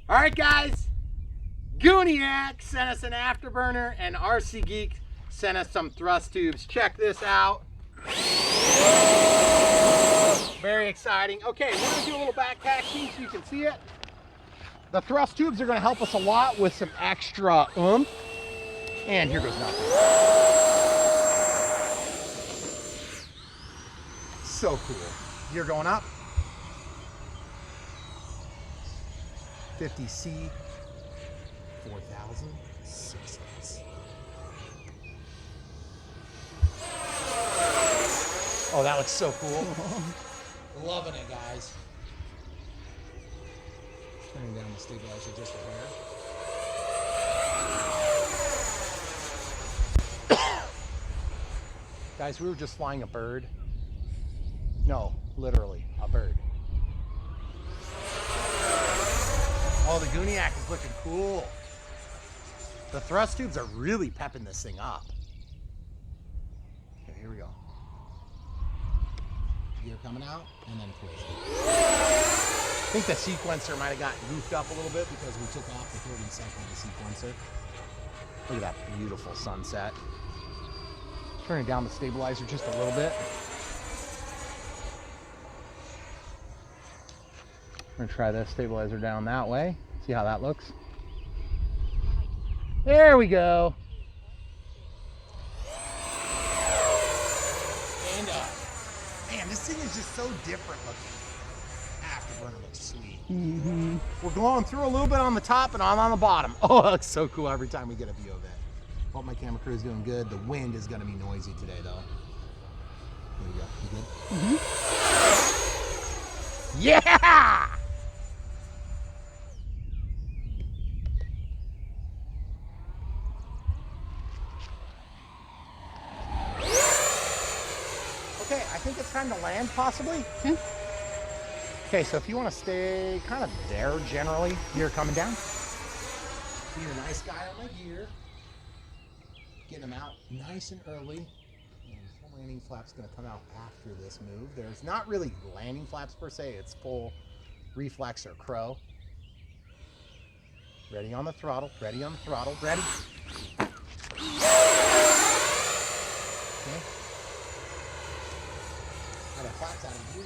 All right, guys. Gooniac sent us an Afterburner, and RC Geek sent us some thrust tubes. Check this out. Very exciting. Okay, we're gonna do a little backpacking so you can see it. The thrust tubes are gonna help us a lot with some extra oomph. And here goes nothing. So cool. Gear going up. 50C, 4,000, 6,000. Oh, that looks so cool. Loving it, guys. Turning down the stabilizer just a hair. Guys, we were just flying a bird. No, literally, a bird. Oh, the Gooniac is looking cool. The thrust tubes are really pepping this thing up. Okay, here we go. Gear coming out, and then twist. I think the sequencer might have gotten goofed up a little bit because we took off the 30-second of the sequencer. Look at that beautiful sunset. Turning down the stabilizer just a little bit. I'm gonna try this stabilizer down that way. See how that looks. There we go. And man, this thing is just so different looking. Afterburner looks sweet. Mm-hmm. We're glowing through a little bit on the top and on the bottom. Oh, it looks so cool every time we get a view of it. Hope my camera crew is doing good. The wind is gonna be noisy today though. There we go. You good? Mm-hmm. Yeah! Okay, I think it's time to land, possibly. Okay, so if you want to stay kind of there generally, gear coming down. Being a nice guy on my gear. Getting them out nice and early. And the landing flap's going to come out after this move. There's not really landing flaps per se, it's full reflex or crow. Ready on the throttle, ready on the throttle, ready. Okay. Got our flaps out of here.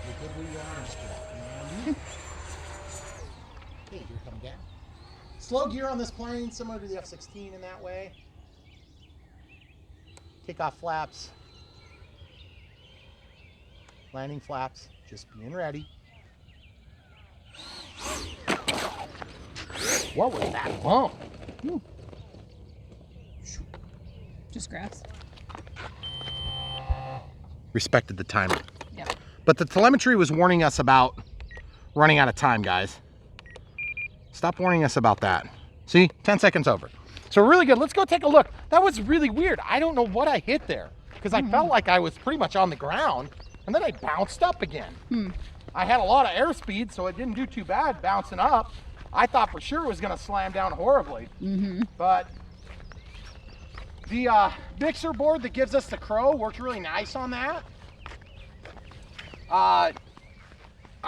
You're good where you are, I'm just walking around you. Okay, gear coming down. Slow gear on this plane, similar to the F-16 in that way. Takeoff flaps. Landing flaps, just being ready. What was that bump? Just grass. Respected the timer. Yeah. But the telemetry was warning us about running out of time, guys. Stop warning us about that. See, 10 seconds over. So really good. Let's go take a look. That was really weird. I don't know what I hit there because I felt like I was pretty much on the ground and then I bounced up again. I had a lot of airspeed, so it didn't do too bad bouncing up. I thought for sure it was going to slam down horribly. But the mixer board that gives us the crow worked really nice on that. I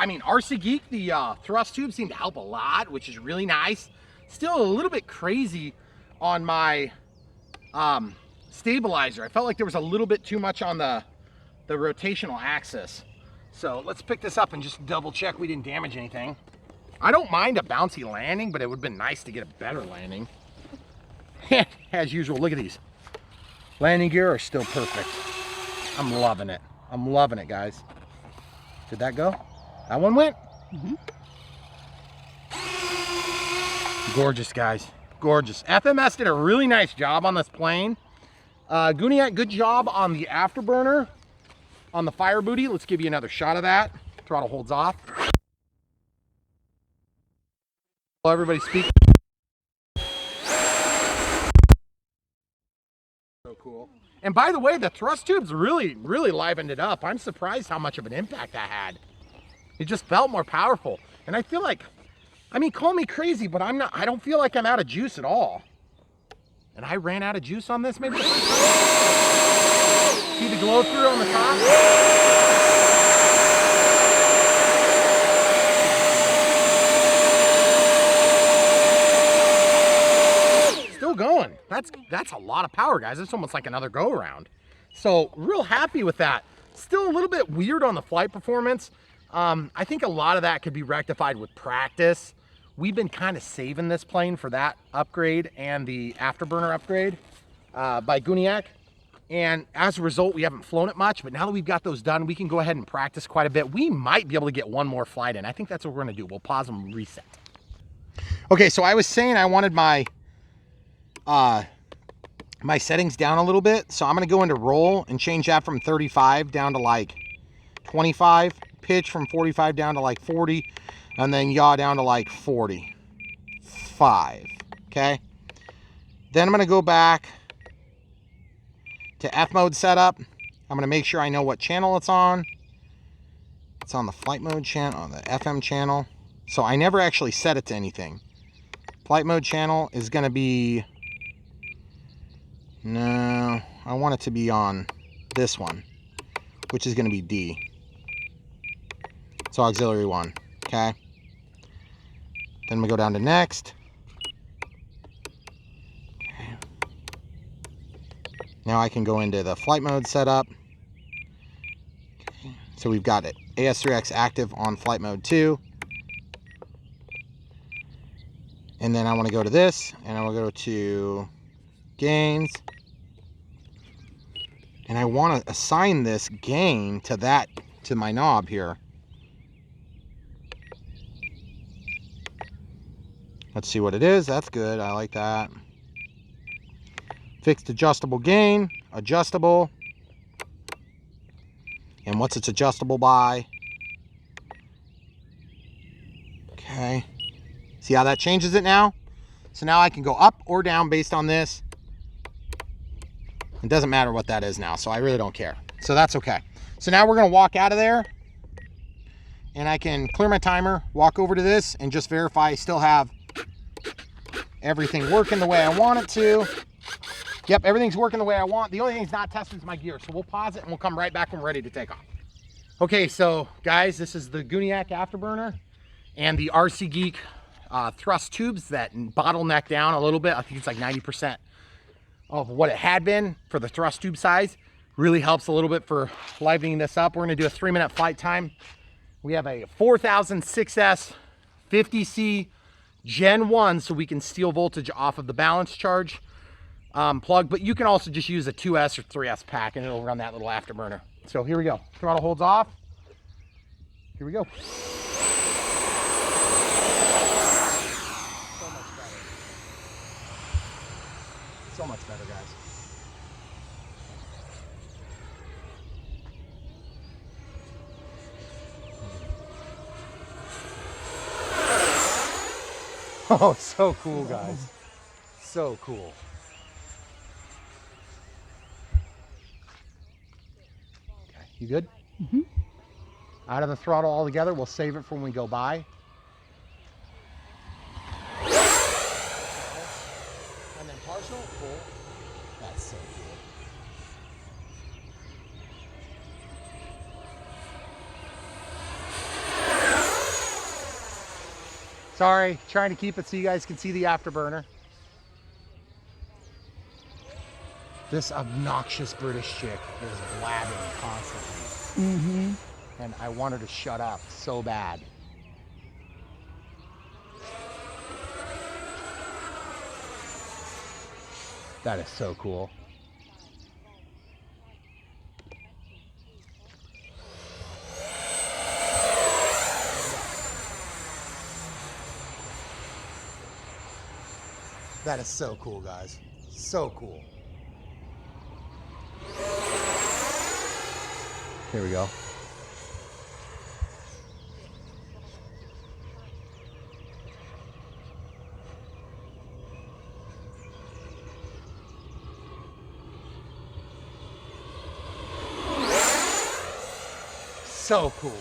mean, RC Geek, the thrust tube seemed to help a lot, which is really nice. Still a little bit crazy on my stabilizer. I felt like there was a little bit too much on the rotational axis. So let's pick this up and just double check we didn't damage anything. I don't mind a bouncy landing, but it would have been nice to get a better landing. As usual, look at these. Landing gear are still perfect. I'm loving it. I'm loving it, guys. Did that go? That one went? Gorgeous, guys. Gorgeous. FMS did a really nice job on this plane. Gooniac, good job on the Afterburner. On the fire booty, let's give you another shot of that. Throttle holds off. Well, everybody speak. So cool. And by the way, the thrust tubes really livened it up. I'm surprised how much of an impact that had. It just felt more powerful. And I feel like, I mean, call me crazy, but I don't feel like I'm out of juice at all. And I ran out of juice on this maybe the first time. See the glow through on the top? that's a lot of power, guys. It's almost like another go around. So real happy with that. Still a little bit weird on the flight performance. I think a lot of that could be rectified with practice. We've been kind of saving this plane for that upgrade and the Afterburner upgrade by Gooniac. And as a result, we haven't flown it much, but now that we've got those done, we can go ahead and practice quite a bit. We might be able to get one more flight in. I think that's what we're gonna do. We'll pause and reset. Okay, so I was saying I wanted my my settings down a little bit. So I'm gonna go into roll and change that from 35 down to like 25, pitch from 45 down to like 40, and then yaw down to like 45, okay? Then I'm gonna go back to F mode setup. I'm gonna make sure I know what channel it's on. It's on the flight mode channel, on the FM channel. So I never actually set it to anything. Flight mode channel is gonna be, no, I want it to be on this one, which is gonna be D. So auxiliary 1, okay? Then we go down to next. Okay. Now I can go into the flight mode setup. Okay. So we've got it, AS3X active on flight mode 2. And then I want to go to this, and I will go to gains. And I want to assign this gain to that, to my knob here. Let's see what it is. That's good. I like that. Fixed adjustable gain, adjustable. And what's its adjustable by? Okay. See how that changes it now? So now I can go up or down based on this. It doesn't matter what that is now, so I really don't care. So that's okay. So now we're gonna walk out of there, and I can clear my timer, walk over to this, and just verify I still have everything working the way I want it to. Yep, everything's working the way I want. The only thing it's not testing is my gear. So we'll pause it and we'll come right back when we're ready to take off. Okay, so guys, this is the Gooniac Afterburner and the RC Geek thrust tubes that bottleneck down a little bit. I think it's like 90% of what it had been for the thrust tube size. Really helps a little bit for livening this up. We're gonna do a 3-minute flight time. We have a 4006S 50C Gen 1, so we can steal voltage off of the balance charge plug, but you can also just use a 2S or 3S pack and it'll run that little Afterburner. So here we go. Throttle holds off. Here we go. So much better. So much better, guys. Oh, so cool, guys. So cool. Okay, you good? Mm-hmm. Out of the throttle altogether. We'll save it for when we go by. And then partial, full. That's so cool. Sorry, trying to keep it so you guys can see the Afterburner. This obnoxious British chick is blabbing constantly. Mm-hmm. And I want her to shut up so bad. That is so cool. That is so cool, guys. So cool. Here we go. So cool.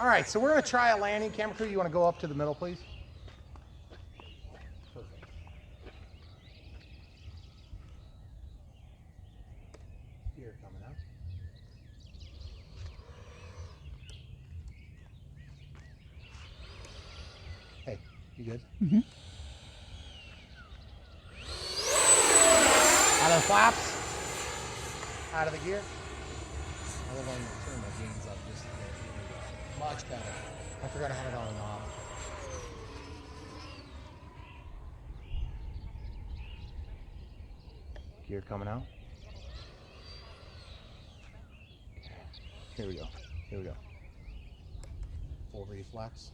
All right, so we're gonna try a landing. Camera crew, you wanna go up to the middle, please? Perfect. Gear coming up. Hey, you good? Mm-hmm. flaps out of the gear. I love when you turn my gains up just a bit. Much better. I forgot I had it on and off. Gear coming out. Here we go. Here we go. Full reflex.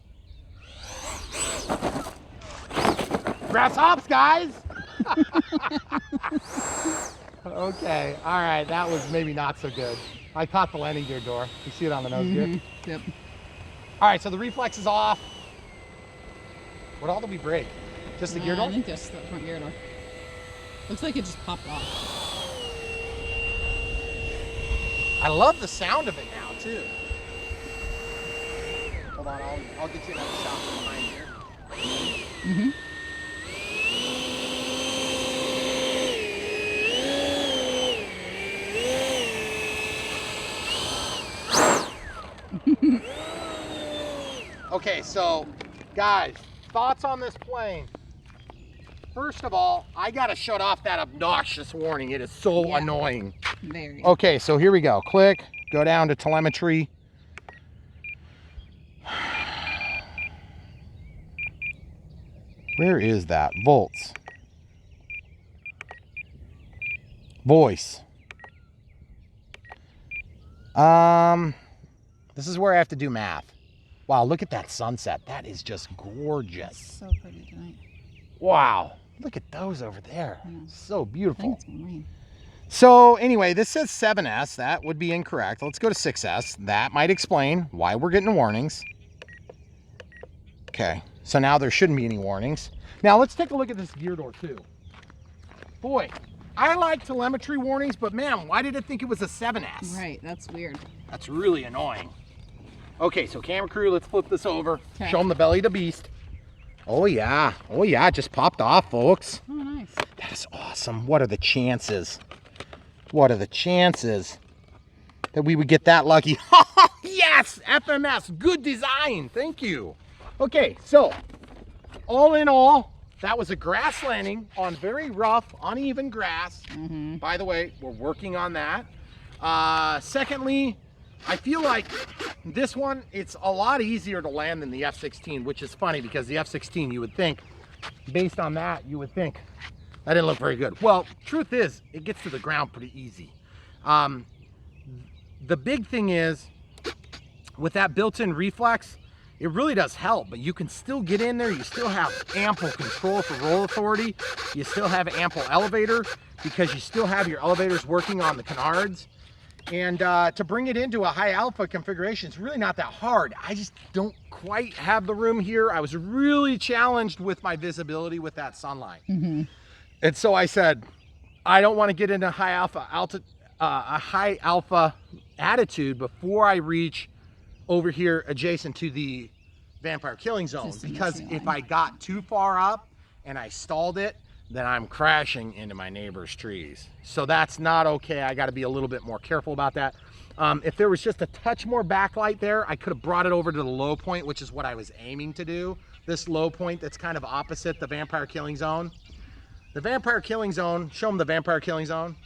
Grasshops, guys! Okay, all right, that was maybe not so good. I caught the landing gear door. You see it on the nose gear? Yep. All right, so the reflex is off. What all did we break? Just the gear door? I think just the front gear door. Looks like it just popped off. I love the sound of it now, too. Hold on, I'll get you another shot from behind here. Mm-hmm. Okay, so guys, thoughts on this plane? First of all, I gotta shut off that obnoxious warning. It is so annoying. Very. Okay, so here we go. Click, go down to telemetry. Where is that? Volts. Voice. This is where I have to do math. Wow, look at that sunset. That is just gorgeous. So pretty tonight. Wow, look at those over there. So I beautiful. think it's gonna rain. So anyway, this says 7S. That would be incorrect. Let's go to 6S. That might explain why we're getting warnings. Okay, so now there shouldn't be any warnings. Now let's take a look at this gear door too. Boy, I like telemetry warnings, but man, why did it think it was a 7S? Right, that's weird. That's really annoying. Okay, so camera crew, let's flip this over. Okay. Show them the belly of the beast. Oh yeah, it just popped off, folks. Oh, nice. That is awesome. What are the chances? What are the chances that we would get that lucky? Yes, FMS, good design, thank you. Okay, so all in all, that was a grass landing on very rough, uneven grass. Mm-hmm. By the way, we're working on that. Secondly, I feel like this one, it's a lot easier to land than the F-16, which is funny because the F-16, you would think, based on that, you would think that didn't look very good. Well, truth is, it gets to the ground pretty easy. The big thing is, with that built-in reflex, it really does help, but you can still get in there. You still have ample control for roll authority. You still have ample elevator because you still have your elevators working on the canards. And to bring it into a high alpha configuration, it's really not that hard. I just don't quite have the room here. I was really challenged with my visibility with that sunlight. Mm-hmm. And so I said, I don't want to get into a high alpha attitude before I reach over here adjacent to the vampire killing zone, because if I got too far up and I stalled it, then I'm crashing into my neighbor's trees. So that's not okay. I got to be a little bit more careful about that. If there was just a touch more backlight there, I could have brought it over to the low point, which is what I was aiming to do. This low point that's kind of opposite the vampire killing zone. The vampire killing zone, show them the vampire killing zone.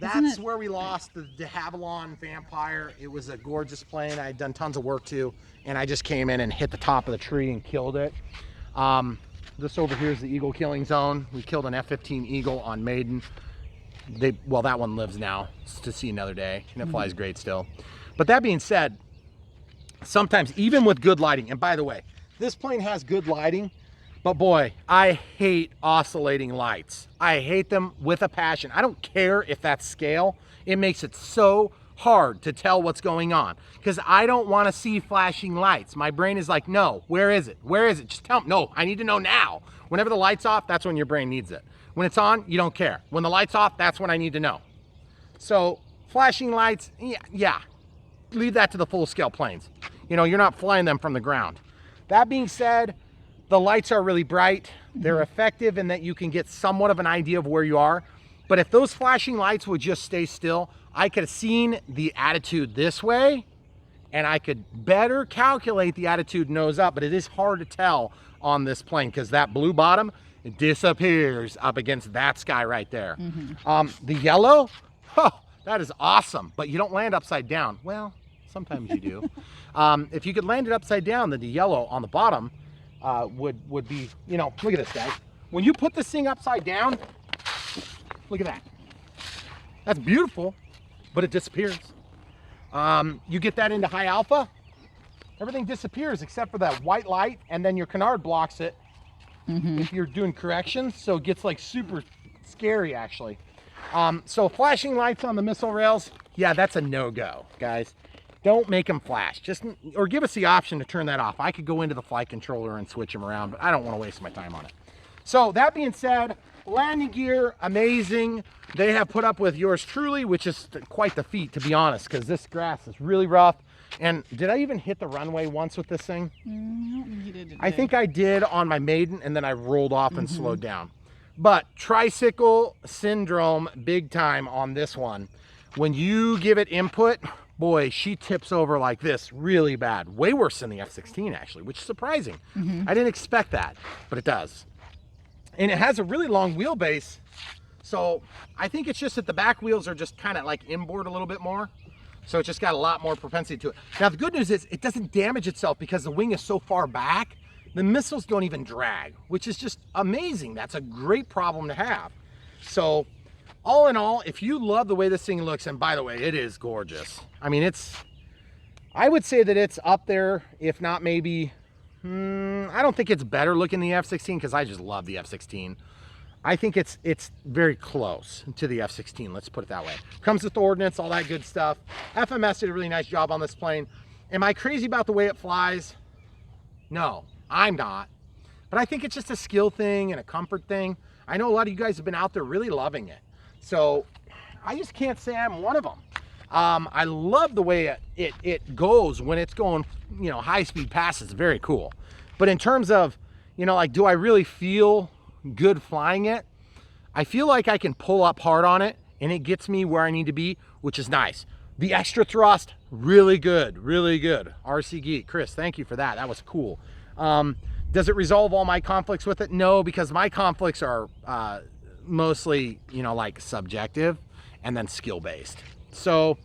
That's where we lost the de Havilland Vampire. It was a gorgeous plane. I had done tons of work to, and I just came in and hit the top of the tree and killed it. This over here is the Eagle killing zone. We killed an F-15 Eagle on Maiden. Well, that one lives now. It's to see another day, and it flies great still. But that being said, sometimes even with good lighting, and by the way, this plane has good lighting, but boy, I hate oscillating lights. I hate them with a passion. I don't care if that's scale. It makes it so hard to tell what's going on because I don't want to see flashing lights. My brain is like, no, where is it? Where is it? Just tell me. No, I need to know now. Whenever the light's off, that's when your brain needs it. When it's on, you don't care. When the light's off, that's when I need to know. So flashing lights, yeah, leave that to the full scale planes. You know, you're not flying them from the ground. That being said, the lights are really bright. They're effective in that you can get somewhat of an idea of where you are. But if those flashing lights would just stay still, I could have seen the attitude this way and I could better calculate the attitude nose up, but it is hard to tell on this plane because that blue bottom It disappears up against that sky right there. The yellow, oh, that is awesome, but you don't land upside down. Well, sometimes you do. If you could land it upside down, then the yellow on the bottom would be, you know, look at this, guys. When you put this thing upside down, look at that. That's beautiful, but it disappears. You get that into high alpha, everything disappears except for that white light, and then your canard blocks it if you're doing corrections, so it gets like super scary actually. So flashing lights on the missile rails, yeah, that's a no-go, guys. Don't make them flash. Or give us the option to turn that off. I could go into the flight controller and switch them around, but I don't want to waste my time on it. So that being said, landing gear, amazing. They have put up with yours truly, which is quite the feat, to be honest, because this grass is really rough. And did I even hit the runway once with this thing? I don't think you did today. I think I did on my maiden, and then I rolled off and slowed down. But tricycle syndrome big time on this one. When you give it input, boy, she tips over like this really bad. Way worse than the F-16 actually, which is surprising. I didn't expect that, but it does. And it has a really long wheelbase. So I think it's just that the back wheels are just kind of like inboard a little bit more. So it's just got a lot more propensity to it. Now the good news is it doesn't damage itself because the wing is so far back. The missiles don't even drag, which is just amazing. That's a great problem to have. So all in all, if you love the way this thing looks, and by the way, it is gorgeous. I mean, I would say that it's up there, if not maybe, I don't think it's better looking than the F-16 because I just love the F-16. I think it's very close to the F-16, let's put it that way. Comes with ordnance, all that good stuff. FMS did a really nice job on this plane. Am I crazy about the way it flies? No, I'm not. But I think it's just a skill thing and a comfort thing. I know a lot of you guys have been out there really loving it. So I just can't say I'm one of them. I love the way it goes when it's going, you know, high speed passes, very cool. But in terms of, you know, like, do I really feel good flying it? I feel like I can pull up hard on it and it gets me where I need to be, which is nice. The extra thrust, really good, really good. RC Geek, Chris, thank you for that. That was cool. Does it resolve all my conflicts with it? No, because my conflicts are mostly, you know, like subjective and then skill-based. So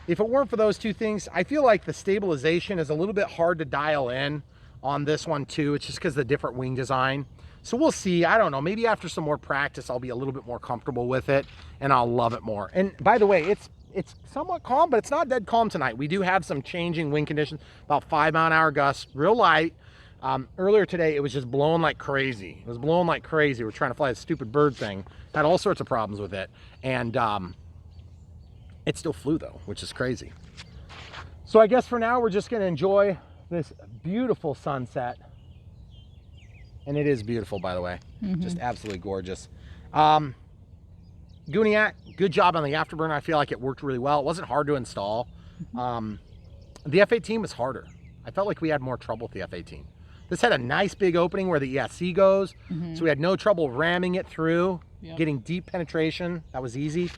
if it weren't for those two things, I feel like the stabilization is a little bit hard to dial in on this one too. It's just because of the different wing design. So we'll see. I don't know. Maybe after some more practice, I'll be a little bit more comfortable with it and I'll love it more. And by the way, it's somewhat calm, but it's not dead calm tonight. We do have some changing wind conditions, about 5-mile-an-hour gusts, real light. Earlier today, it was just blowing like crazy. It was blowing like crazy. We're trying to fly a stupid bird thing. Had all sorts of problems with it. And it still flew though, which is crazy. So I guess for now, we're just gonna enjoy this beautiful sunset. And it is beautiful, by the way. Just absolutely gorgeous. Gooniac, good job on the Afterburner. I feel like it worked really well. It wasn't hard to install. The F-18 was harder. I felt like we had more trouble with the F-18. This had a nice big opening where the ESC goes, so we had no trouble ramming it through, getting deep penetration. That was easy,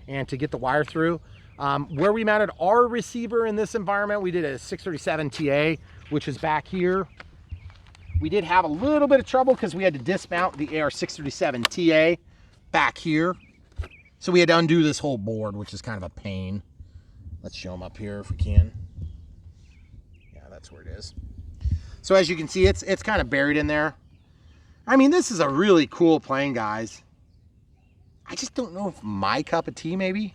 and to get the wire through. Where we mounted our receiver in this environment, we did a 637 TA, which is back here. We did have a little bit of trouble because we had to dismount the AR-637 TA back here. So we had to undo this whole board, which is kind of a pain. Let's show them up here if we can. Yeah, that's where it is. So as you can see, it's kind of buried in there. I mean, this is a really cool plane, guys. I just don't know if my cup of tea, maybe.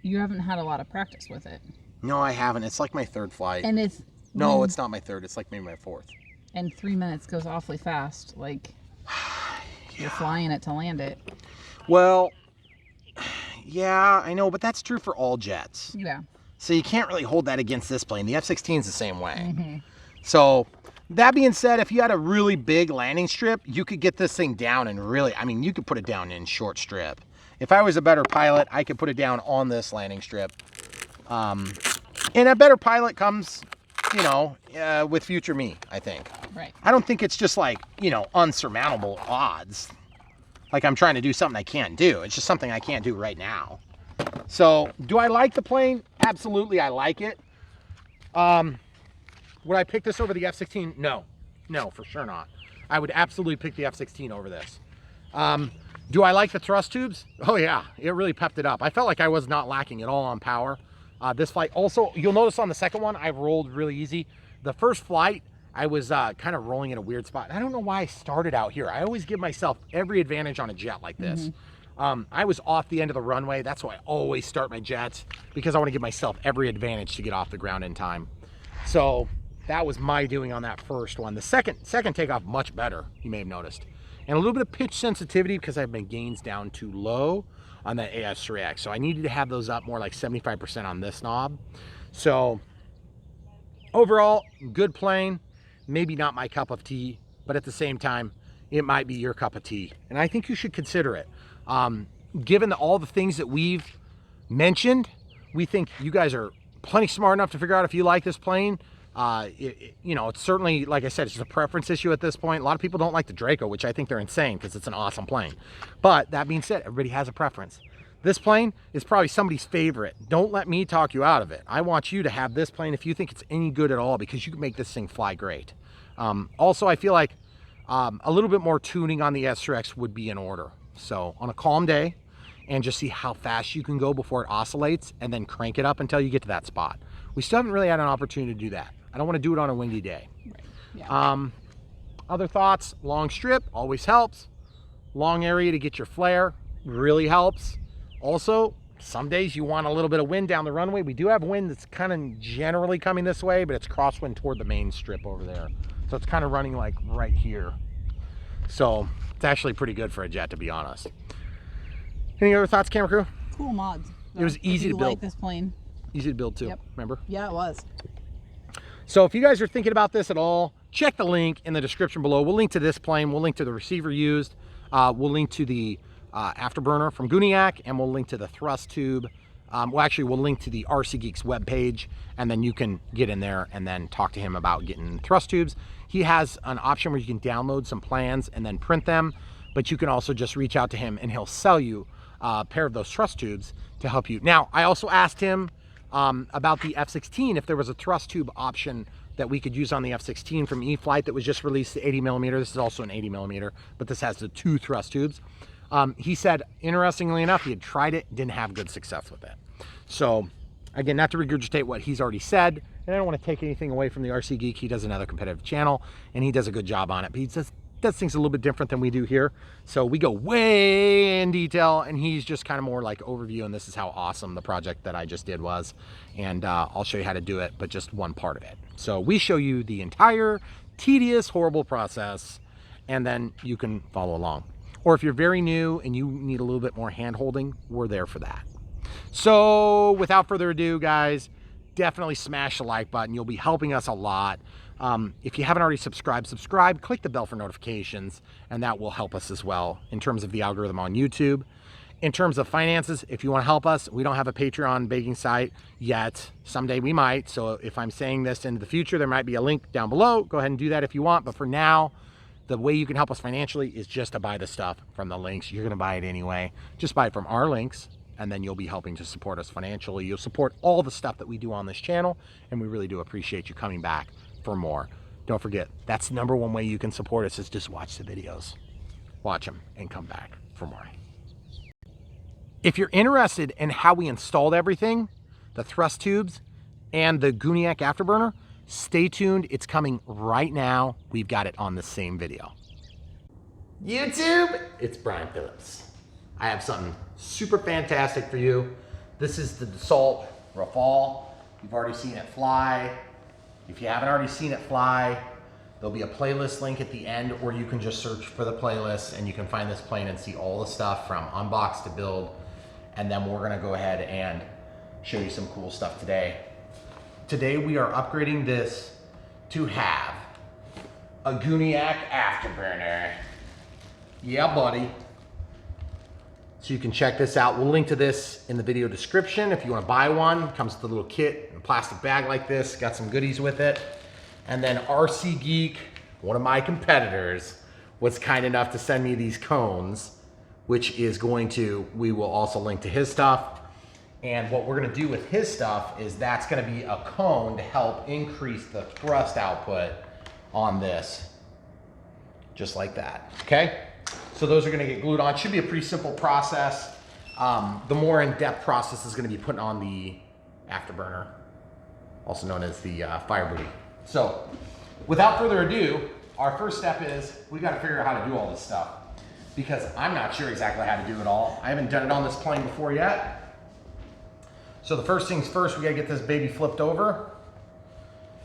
You haven't had a lot of practice with it. No, I haven't. It's like my third flight. And it's... No, it's not my third. It's like maybe my fourth. And 3 minutes goes awfully fast. Like, you're flying it to land it. Well, yeah, I know, but that's true for all jets. Yeah. So you can't really hold that against this plane. The F-16 is the same way. So that being said, if you had a really big landing strip, you could get this thing down and really, I mean, you could put it down in short strip. If I was a better pilot, I could put it down on this landing strip. And a better pilot comes, you know, with future me, I think. Right. I don't think it's just like, you know, unsurmountable odds. Like I'm trying to do something I can't do. It's just something I can't do right now. So, do I like the plane? Absolutely, I like it. Would I pick this over the F-16? No. No, for sure not. I would absolutely pick the F-16 over this. Do I like the thrust tubes? Oh yeah, it really pepped it up. I felt like I was not lacking at all on power. This flight also, you'll notice on the second one, I rolled really easy. The first flight, I was kind of rolling in a weird spot. I don't know why I started out here. I always give myself every advantage on a jet like this. I was off the end of the runway. That's why I always start my jets, because I want to give myself every advantage to get off the ground in time. So that was my doing on that first one. The second takeoff, much better, you may have noticed. And a little bit of pitch sensitivity because I have my gains down too low on the AS3X. So I needed to have those up more like 75% on this knob. So overall, good plane. Maybe not my cup of tea, but at the same time, it might be your cup of tea. And I think you should consider it. Given all the things that we've mentioned, we think you guys are plenty smart enough to figure out if you like this plane. You know, it's certainly, like I said, it's just a preference issue at this point. A lot of people don't like the Draco, which I think they're insane because it's an awesome plane. But that being said, everybody has a preference. This plane is probably somebody's favorite. Don't let me talk you out of it. I want you to have this plane if you think it's any good at all, because you can make this thing fly great. Also, I feel like a little bit more tuning on the S3X would be in order. So on a calm day, and just see how fast you can go before it oscillates, and then crank it up until you get to that spot. We still haven't really had an opportunity to do that. I don't want to do it on a windy day. Right. Yeah. Other thoughts, long strip always helps. Long area to get your flare really helps. Also, some days you want a little bit of wind down the runway. We do have wind that's kind of generally coming this way, but it's crosswind toward the main strip over there. So it's kind of running like right here. So it's actually pretty good for a jet, to be honest. Any other thoughts, camera crew? Cool mods. It was easy to build. Like this plane. Easy to build too, Yep. Remember? Yeah, it was. So if you guys are thinking about this at all, check the link in the description below. We'll link to this plane. We'll link to the receiver used. We'll link to the Afterburner from Gooniac, and we'll link to the thrust tube. Well, actually, we'll link to the RC Geek's webpage, and then you can get in there and then talk to him about getting thrust tubes. He has an option where you can download some plans and then print them, but you can also just reach out to him and he'll sell you a pair of those thrust tubes to help you. Now, I also asked him about the F-16, if there was a thrust tube option that we could use on the F-16 from E-Flight that was just released to 80 millimeter. This is also an 80 millimeter, but this has the 2 thrust tubes. He said, interestingly enough, he had tried it, didn't have good success with it. So again, not to regurgitate what he's already said, and I don't want to take anything away from the RC Geek. He does another competitive channel and he does a good job on it, but he does things a little bit different than we do here. So we go way in detail, and he's just kind of more like overview, and this is how awesome the project that I just did was. And I'll show you how to do it, but just one part of it. So we show you the entire tedious, horrible process, and then you can follow along. Or if you're very new and you need a little bit more hand holding, we're there for that. So without further ado, guys, definitely smash the like button. You'll be helping us a lot. If you haven't already subscribed, click the bell for notifications, and that will help us as well in terms of the algorithm on YouTube. In terms of finances, if you want to help us, we don't have a Patreon baking site yet. Someday we might. So if I'm saying this into the future, there might be a link down below. Go ahead and do that if you want. But for now, the way you can help us financially is just to buy the stuff from the links. You're going to buy it anyway. Just buy it from our links, and then you'll be helping to support us financially. You'll support all the stuff that we do on this channel, and we really do appreciate you coming back for more. Don't forget, that's the #1 way you can support us, is just watch the videos. Watch them and come back for more. If you're interested in how we installed everything, the thrust tubes and the Gooniac Afterburner, stay tuned. It's coming right now. We've got it on the same video. YouTube, it's Brian Phillips. I have something super fantastic for you. This is the Dassault Rafale. You've already seen it fly. If you haven't already seen it fly, there'll be a playlist link at the end, or you can just search for the playlist and you can find this plane and see all the stuff from unbox to build. And then we're gonna go ahead and show you some cool stuff today. Today we are upgrading this to have a Gooniac Afterburner. Yeah, buddy. So you can check this out. We'll link to this in the video description if you want to buy one. It comes with a little kit in a plastic bag like this. Got some goodies with it. And then RC Geek, one of my competitors, was kind enough to send me these cones, which is we will also link to his stuff. And what we're going to do with his stuff is that's going to be a cone to help increase the thrust output on this just like that, okay? So those are gonna get glued on. Should be a pretty simple process. The more in-depth process is gonna be putting on the Afterburner, also known as the Firey. So without further ado, our first step is we gotta figure out how to do all this stuff, because I'm not sure exactly how to do it all. I haven't done it on this plane before yet. So the first things first, we gotta get this baby flipped over.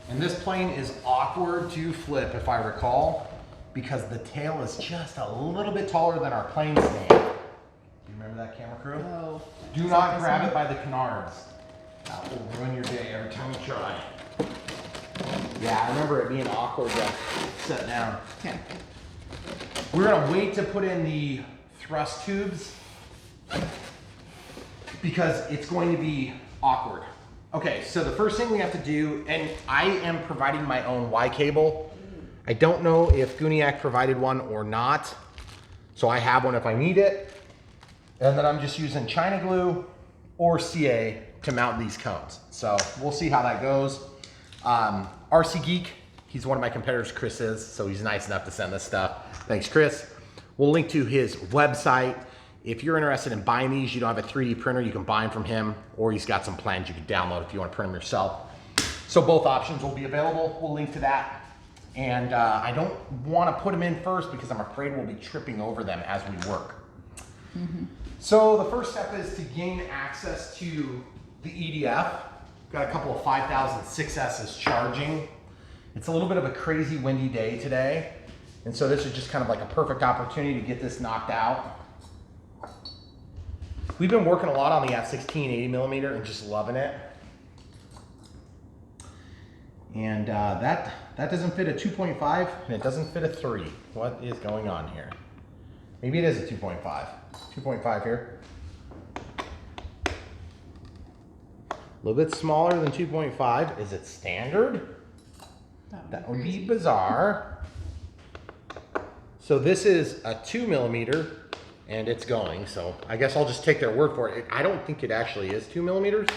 And this plane is awkward to flip, if I recall, because the tail is just a little bit taller than our plane stand. Do you remember that, camera crew? Oh. Do not grab it by the canards. That will ruin your day every time you try. Yeah, I remember it being awkward to set down. Okay. We're gonna wait to put in the thrust tubes because it's going to be awkward. Okay, so the first thing we have to do, and I am providing my own Y cable. I don't know if Gooniac provided one or not, so I have one if I need it. And then I'm just using China glue or CA to mount these cones. So we'll see how that goes. RC Geek, he's one of my competitors, Chris is, so he's nice enough to send this stuff. Thanks, Chris. We'll link to his website. If you're interested in buying these, you don't have a 3D printer, you can buy them from him, or he's got some plans you can download if you want to print them yourself. So both options will be available. We'll link to that. And I don't want to put them in first because I'm afraid we'll be tripping over them as we work. So the first step is to gain access to the EDF. Got a couple of 5006Ss charging. It's a little bit of a crazy windy day today. And so this is just kind of like a perfect opportunity to get this knocked out. We've been working a lot on the F16 80mm and just loving it. And that doesn't fit a 2.5 and it doesn't fit a 3. What is going on here? Maybe it is a 2.5. 2.5 here. A little bit smaller than 2.5. Is it standard? That would be bizarre. So this is a 2mm and it's going. So I guess I'll just take their word for it. I don't think it actually is 2mm.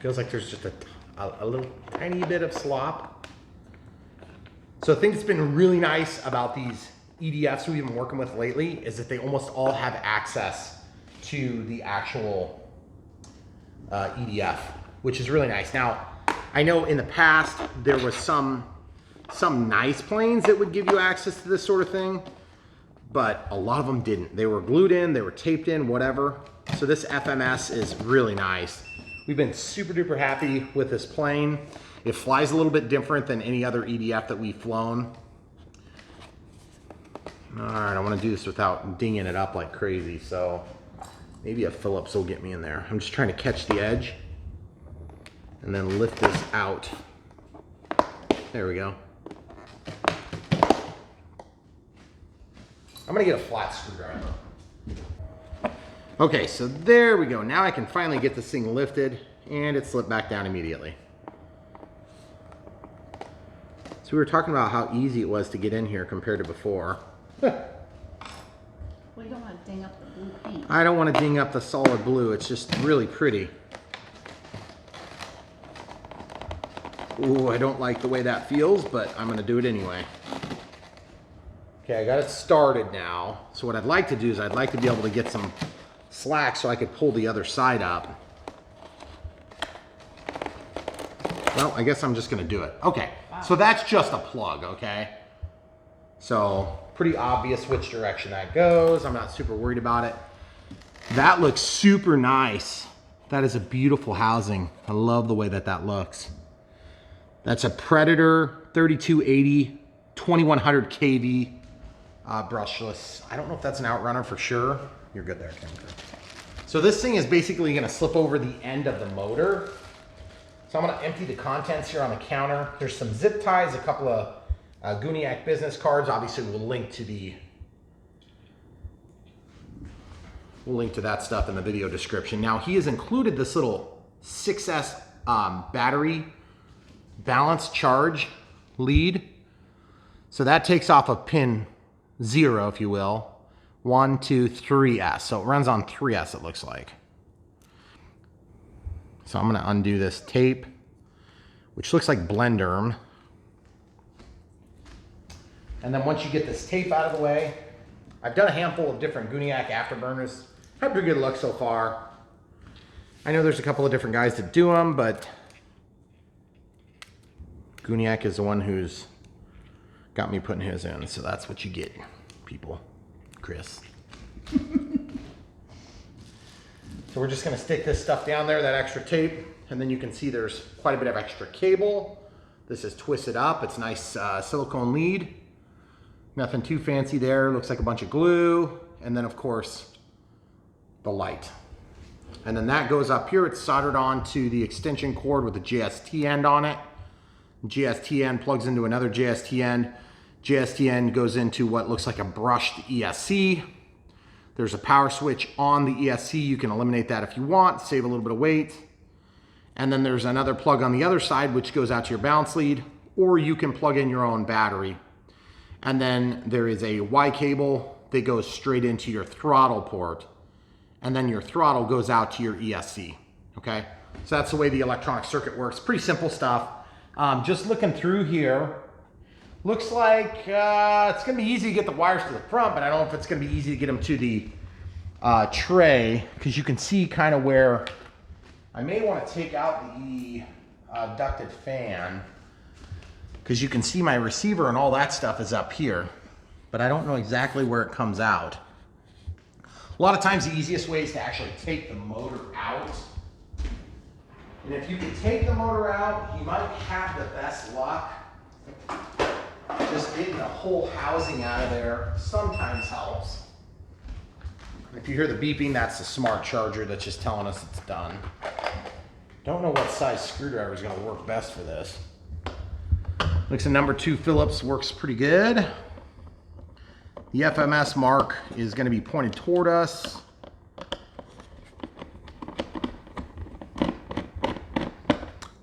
Feels like there's just a little tiny bit of slop. So the thing that's been really nice about these EDFs we've been working with lately is that they almost all have access to the actual EDF, which is really nice. Now, I know in the past there was some nice planes that would give you access to this sort of thing, but a lot of them didn't. They were glued in, they were taped in, whatever. So this FMS is really nice. We've been super duper happy with this plane. It flies a little bit different than any other EDF that we've flown. All right, I want to do this without dinging it up like crazy, so maybe a Phillips will get me in there. I'm just trying to catch the edge and then lift this out. There we go. I'm gonna get a flat screwdriver. Okay, so there we go. Now I can finally get this thing lifted and it slipped back down immediately. So we were talking about how easy it was to get in here compared to before. Well, you don't want to ding up the blue paint. I don't want to ding up the solid blue. It's just really pretty. Ooh, I don't like the way that feels, but I'm gonna do it anyway. Okay, I got it started now. So what I'd like to do is I'd like to be able to get some slack so I could pull the other side up. Well, I guess I'm just gonna do it. Okay, wow. So that's just a plug, okay? So pretty obvious which direction that goes. I'm not super worried about it. That looks super nice. That is a beautiful housing. I love the way that that looks. That's a Predator 3280 2100 kV brushless. I don't know if that's an Outrunner for sure. You're good there, Kim. So this thing is basically gonna slip over the end of the motor. So I'm gonna empty the contents here on the counter. There's some zip ties, a couple of Gooniac business cards. Obviously we'll link to that stuff in the video description. Now he has included this little 6S battery balance charge lead. So that takes off of pin 0, if you will. 1, 2, 3S. So it runs on 3S, it looks like. So I'm gonna undo this tape, which looks like Blenderm. And then once you get this tape out of the way, I've done a handful of different Gooniac Afterburners. Had a pretty good luck so far. I know there's a couple of different guys that do them, but Gooniac is the one who's got me putting his in. So that's what you get, people. Chris. So we're just gonna stick this stuff down there, that extra tape, and then you can see there's quite a bit of extra cable. This is twisted up. It's nice silicone lead. Nothing too fancy there. Looks like a bunch of glue. And then of course, the light. And then that goes up here. It's soldered onto the extension cord with a JST end on it. JST end plugs into another JST end. JST end goes into what looks like a brushed ESC. There's a power switch on the ESC. You can eliminate that if you want, save a little bit of weight. And then there's another plug on the other side, which goes out to your balance lead, or you can plug in your own battery. And then there is a Y cable that goes straight into your throttle port. And then your throttle goes out to your ESC, okay? So that's the way the electronic circuit works. Pretty simple stuff. Just looking through here, looks like it's gonna be easy to get the wires to the front, but I don't know if it's gonna be easy to get them to the tray, because you can see kind of where I may want to take out the ducted fan, because you can see my receiver and all that stuff is up here, but I don't know exactly where it comes out. A lot of times the easiest way is to actually take the motor out. And if you can take the motor out, you might have the best luck. Just getting the whole housing out of there sometimes helps. If you hear the beeping, that's the smart charger that's just telling us it's done. Don't know what size screwdriver is going to work best for this. Looks like number 2 Phillips works pretty good. The FMS mark is going to be pointed toward us.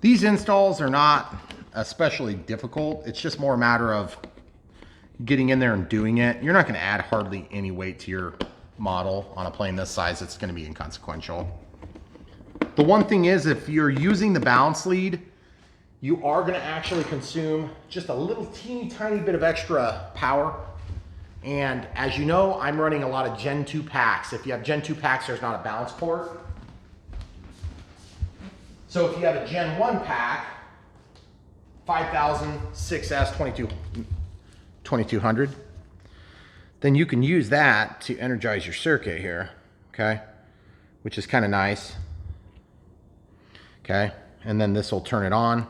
These installs are not especially difficult. It's just more a matter of getting in there and doing it. You're not going to add hardly any weight to your model on a plane this size. It's going to be inconsequential. The one thing is, if you're using the balance lead, you are going to actually consume just a little teeny tiny bit of extra power. And as you know, I'm running a lot of Gen 2 packs. If you have Gen 2 packs, there's not a balance port. So if you have a Gen 1 pack, 5000 6S 2200, then you can use that to energize your circuit here, okay? Which is kind of nice, okay? And then this will turn it on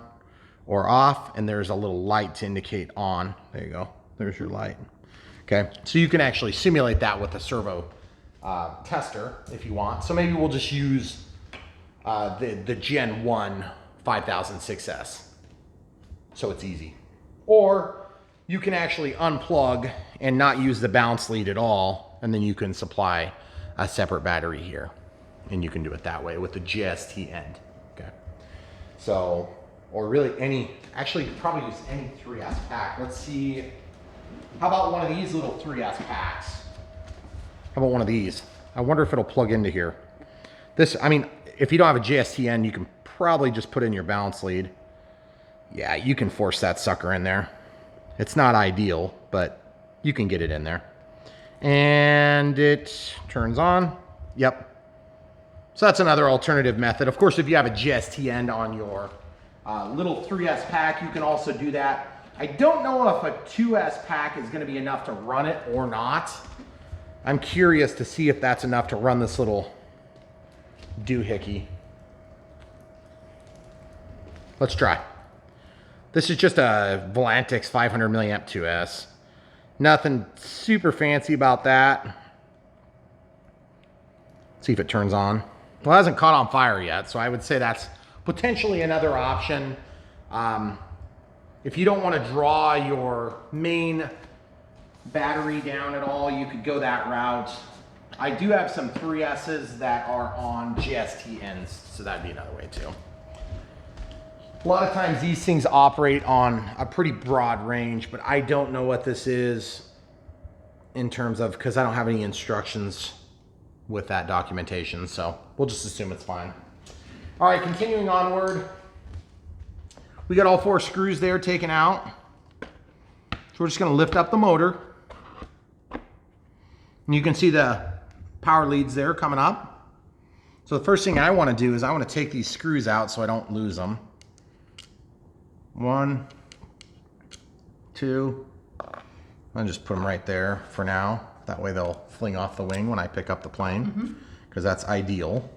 or off, and there's a little light to indicate on. There you go, there's your light, okay? So you can actually simulate that with a servo tester if you want. So maybe we'll just use the Gen 1 5000 6S. So it's easy. Or you can actually unplug and not use the balance lead at all, and then you can supply a separate battery here. And you can do it that way with the JST end, okay? So, or really any, actually you could probably use any 3S pack. Let's see, how about one of these little 3S packs? How about one of these? I wonder if it'll plug into here. This, I mean, if you don't have a JST end, you can probably just put in your balance lead. Yeah, you can force that sucker in there. It's not ideal, but you can get it in there. And it turns on. Yep. So that's another alternative method. Of course, if you have a JST end on your little 3S pack, you can also do that. I don't know if a 2S pack is going to be enough to run it or not. I'm curious to see if that's enough to run this little doohickey. Let's try. This is just a Volantix 500 milliamp 2S. Nothing super fancy about that. See if it turns on. Well, it hasn't caught on fire yet, so I would say that's potentially another option. If you don't want to draw your main battery down at all, you could go that route. I do have some 3S's that are on JST ends, so that'd be another way too. A lot of times these things operate on a pretty broad range, but I don't know what this is in terms of, because I don't have any instructions with that documentation, so we'll just assume it's fine. All right, continuing onward. We got all 4 screws there taken out. we're just gonna lift up the motor. And you can see the power leads there coming up. So the first thing I wanna do is I wanna take these screws out so I don't lose them. 1, 2, I'll just put them right there for now. That way they'll fling off the wing when I pick up the plane, because that's ideal.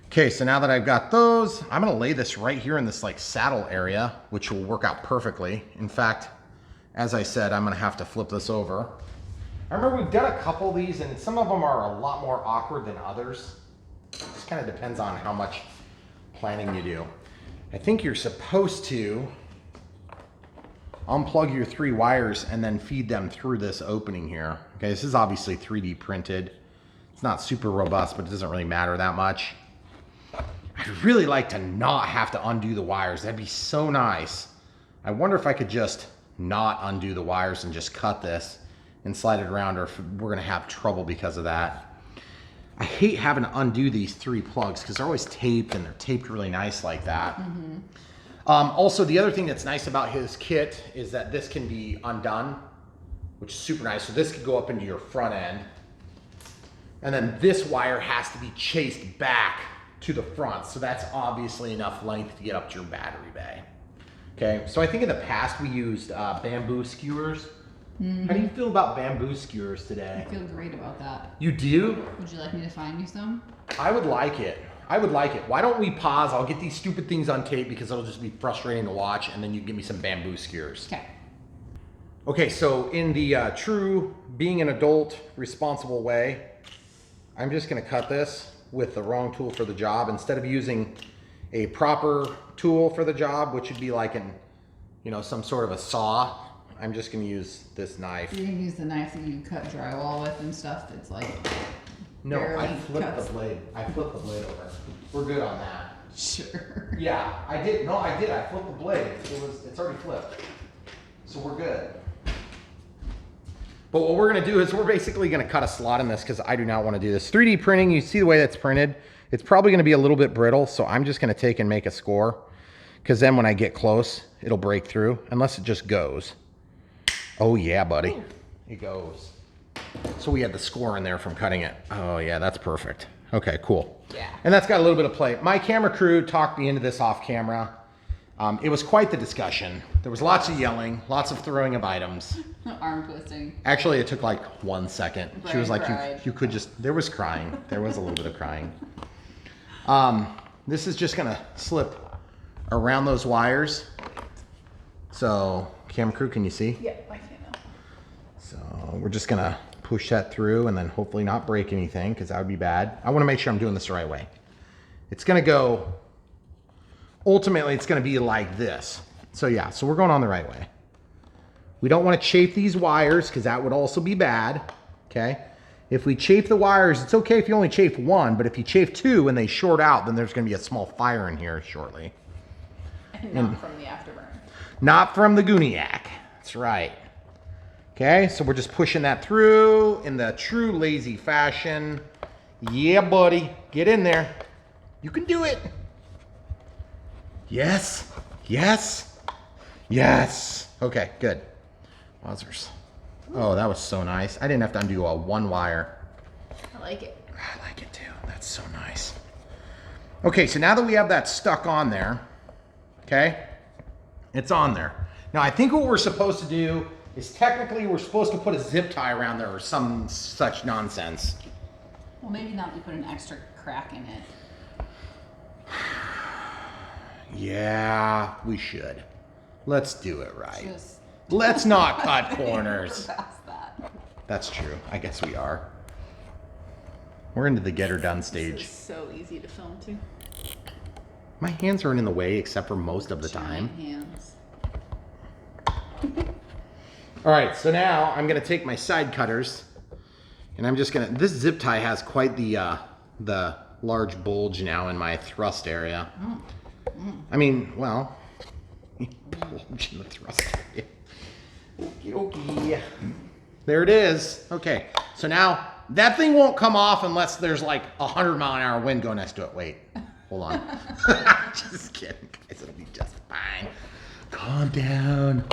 Okay, so now that I've got those, I'm gonna lay this right here in this like saddle area, which will work out perfectly. In fact, as I said, I'm gonna have to flip this over. I remember we've done a couple of these and some of them are a lot more awkward than others. It just kind of depends on how much planning you do. I think you're supposed to unplug your 3 wires and then feed them through this opening here. Okay, this is obviously 3D printed. It's not super robust, but it doesn't really matter that much. I'd really like to not have to undo the wires. That'd be so nice. I wonder if I could just not undo the wires and just cut this and slide it around, or if we're gonna have trouble because of that. I hate having to undo these 3 plugs because they're always taped and they're taped really nice like that. Also, the other thing that's nice about his kit is that this can be undone, which is super nice. So this could go up into your front end. And then this wire has to be chased back to the front. So that's obviously enough length to get up to your battery bay. Okay, so I think in the past we used bamboo skewers. How do you feel about bamboo skewers today? I feel great about that. You do? Would you like me to find you some? I would like it. I would like it. Why don't we pause? I'll get these stupid things on tape because it'll just be frustrating to watch, and then you give me some bamboo skewers. Okay. Okay, so in the true being an adult responsible way, I'm just gonna cut this with the wrong tool for the job. Instead of using a proper tool for the job, which would be like an, you know, some sort of a saw, I'm just gonna use this knife. You can use the knife that you cut drywall with and stuff that's like... No, I barely flipped cuts. the blade. I flipped the blade over. We're good on that. Sure. Yeah, I did. No, I did. I flipped the blade. It's already flipped. So we're good. But what we're gonna do is we're basically gonna cut a slot in this because I do not want to do this. 3D printing, you see the way that's printed, it's probably gonna be a little bit brittle, so I'm just gonna take and make a score, because then when I get close, it'll break through, unless it just goes. Oh yeah, buddy. Ooh. It goes. So we had the score in there from cutting it. Oh yeah, that's perfect. Okay, cool. Yeah. And that's got a little bit of play. My camera crew talked me into this off camera. It was quite the discussion. There was lots of yelling, lots of throwing of items. Arm twisting. Actually, it took like 1 second. She was like, cried. you could just, there was crying. There was a little bit of crying. This is just gonna slip around those wires. So, camera crew, can you see? Yeah, I can. So we're just gonna push that through and then hopefully not break anything, because that would be bad. I wanna make sure I'm doing this the right way. It's gonna go, ultimately it's gonna be like this. So yeah, so we're going on the right way. We don't wanna chafe these wires because that would also be bad, okay? If we chafe the wires, it's okay if you only chafe 1, but if you chafe 2 and they short out, then there's gonna be a small fire in here shortly. And not from the Afterburner. Not from the Gooniac, that's right. Okay, so we're just pushing that through in the true lazy fashion. Yeah, buddy, get in there. You can do it. Yes, yes, yes. Okay, good. Wowzers. Oh, that was so nice. I didn't have to undo a 1 wire. I like it. I like it too. That's so nice. Okay, so now that we have that stuck on there, okay, it's on there. Now, I think what we're supposed to do is technically we're supposed to put a zip tie around there or some such nonsense. Well, maybe not. You put an extra crack in it. Yeah, we should. Let's do it right. Just Let's not cut corners. past that. That's true. I guess we are. We're into the get her done This stage. is so easy to film too. My hands aren't in the way except for most of the time. Giant hands. All right, so now I'm gonna take my side cutters and I'm just gonna, this zip tie has quite the large bulge now in my thrust area. I mean, well, bulge in the thrust area. Okie dokie. There it is. Okay, so now that thing won't come off unless there's like 100-mile-an-hour wind going next to it. Wait, hold on. Just kidding, guys, it'll be just fine. Calm down.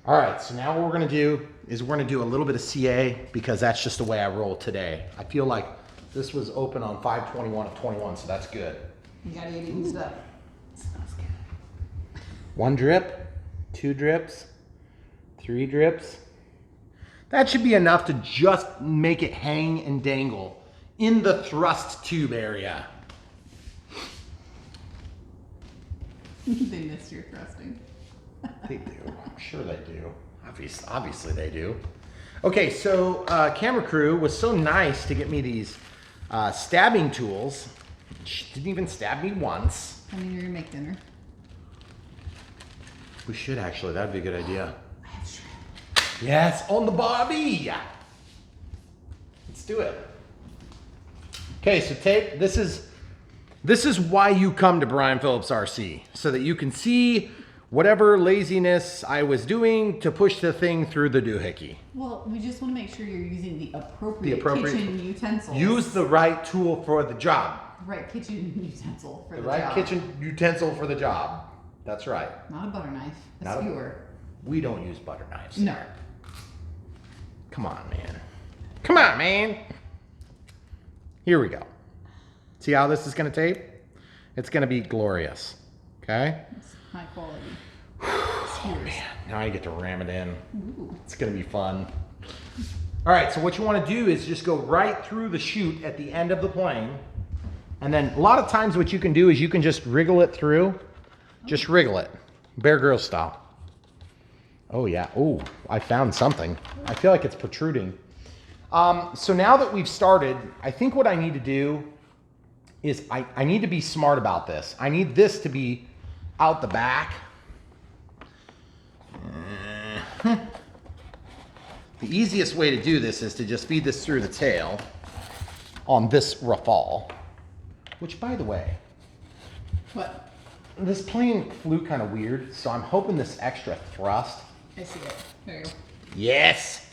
All right, so now what we're gonna do is we're gonna do a little bit of CA because that's just the way I roll today. I feel like this was open on 5/21 of 21, so that's good. You gotta get it used up. Smells good. 1 drip, 2 drips, 3 drips. That should be enough to just make it hang and dangle in the thrust tube area. They missed your thrusting. They do. I'm sure they do. Obviously they do. Okay, so camera crew was so nice to get me these stabbing tools. She didn't even stab me once. I mean, you're gonna make dinner. We should actually. That'd be a good idea. I have shrimp. Yes, on the barbie. Let's do it. Okay, so tape. This is why you come to Brian Phillips RC, so that you can see whatever laziness I was doing to push the thing through the doohickey. Well, we just want to make sure you're using the appropriate kitchen utensils. Use the right tool for the job. The right kitchen utensil for the The right job. kitchen utensil for the job. That's right. Not a butter knife. A Not a- skewer. We don't use butter knives. No. Come on, man. Come on, man. Here we go. See how this is going to tape? It's going to be glorious. Okay? It's high quality. Oh, man. Now I get to ram it in. Ooh. It's going to be fun. All right, so what you want to do is just go right through the chute at the end of the plane. And then a lot of times what you can do is you can just wriggle it through. Just wriggle it. Bear Grylls style. Oh, yeah. Oh, I found something. I feel like it's protruding. So now that we've started, I think what I need to do is I need to be smart about this. I need this to be out the back. The easiest way to do this is to just feed this through the tail on this Rafale, which, by the way, What? this plane flew kind of weird, so I'm hoping this extra thrust. I see it. There you go. Yes.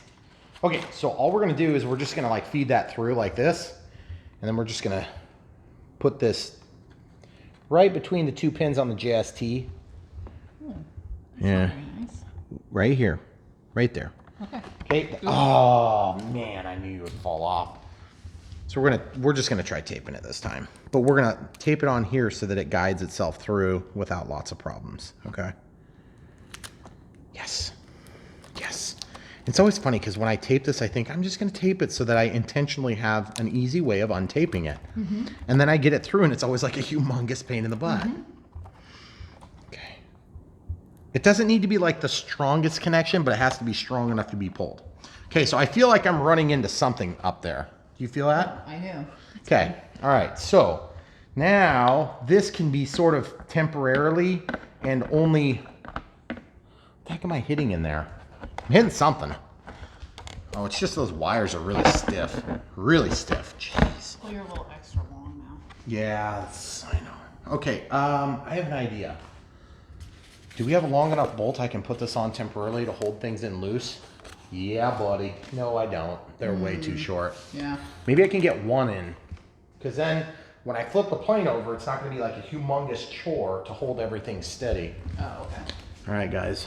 Okay, so all we're gonna do is we're just gonna like feed that through like this, and then we're just gonna put this right between the 2 pins on the JST. Oh, Yeah. very nice. Right here, right there. Okay. Okay. Oh man, I knew you would fall off. So we're just gonna try taping it this time, but we're gonna tape it on here so that it guides itself through without lots of problems. Okay. Yes. Yes. It's always funny because when I tape this, I think I'm just gonna tape it so that I intentionally have an easy way of untaping it, and then I get it through, and it's always like a humongous pain in the butt. Okay. It doesn't need to be like the strongest connection, but it has to be strong enough to be pulled. Okay, so I feel like I'm running into something up there. Do you feel that? I do. Okay, all right, so now this can be sort of temporarily and only, what the heck am I hitting in there? I'm hitting something. Oh, it's just those wires are really stiff. Really stiff, jeez. Well, you're a little extra long now. Yeah, I know. Okay, I have an idea. Do we have a long enough bolt I can put this on temporarily to hold things in loose? Yeah, buddy. No, I don't. They're way too short. Yeah. Maybe I can get one in, because then when I flip the plane over, it's not going to be like a humongous chore to hold everything steady. Oh, okay. All right, guys.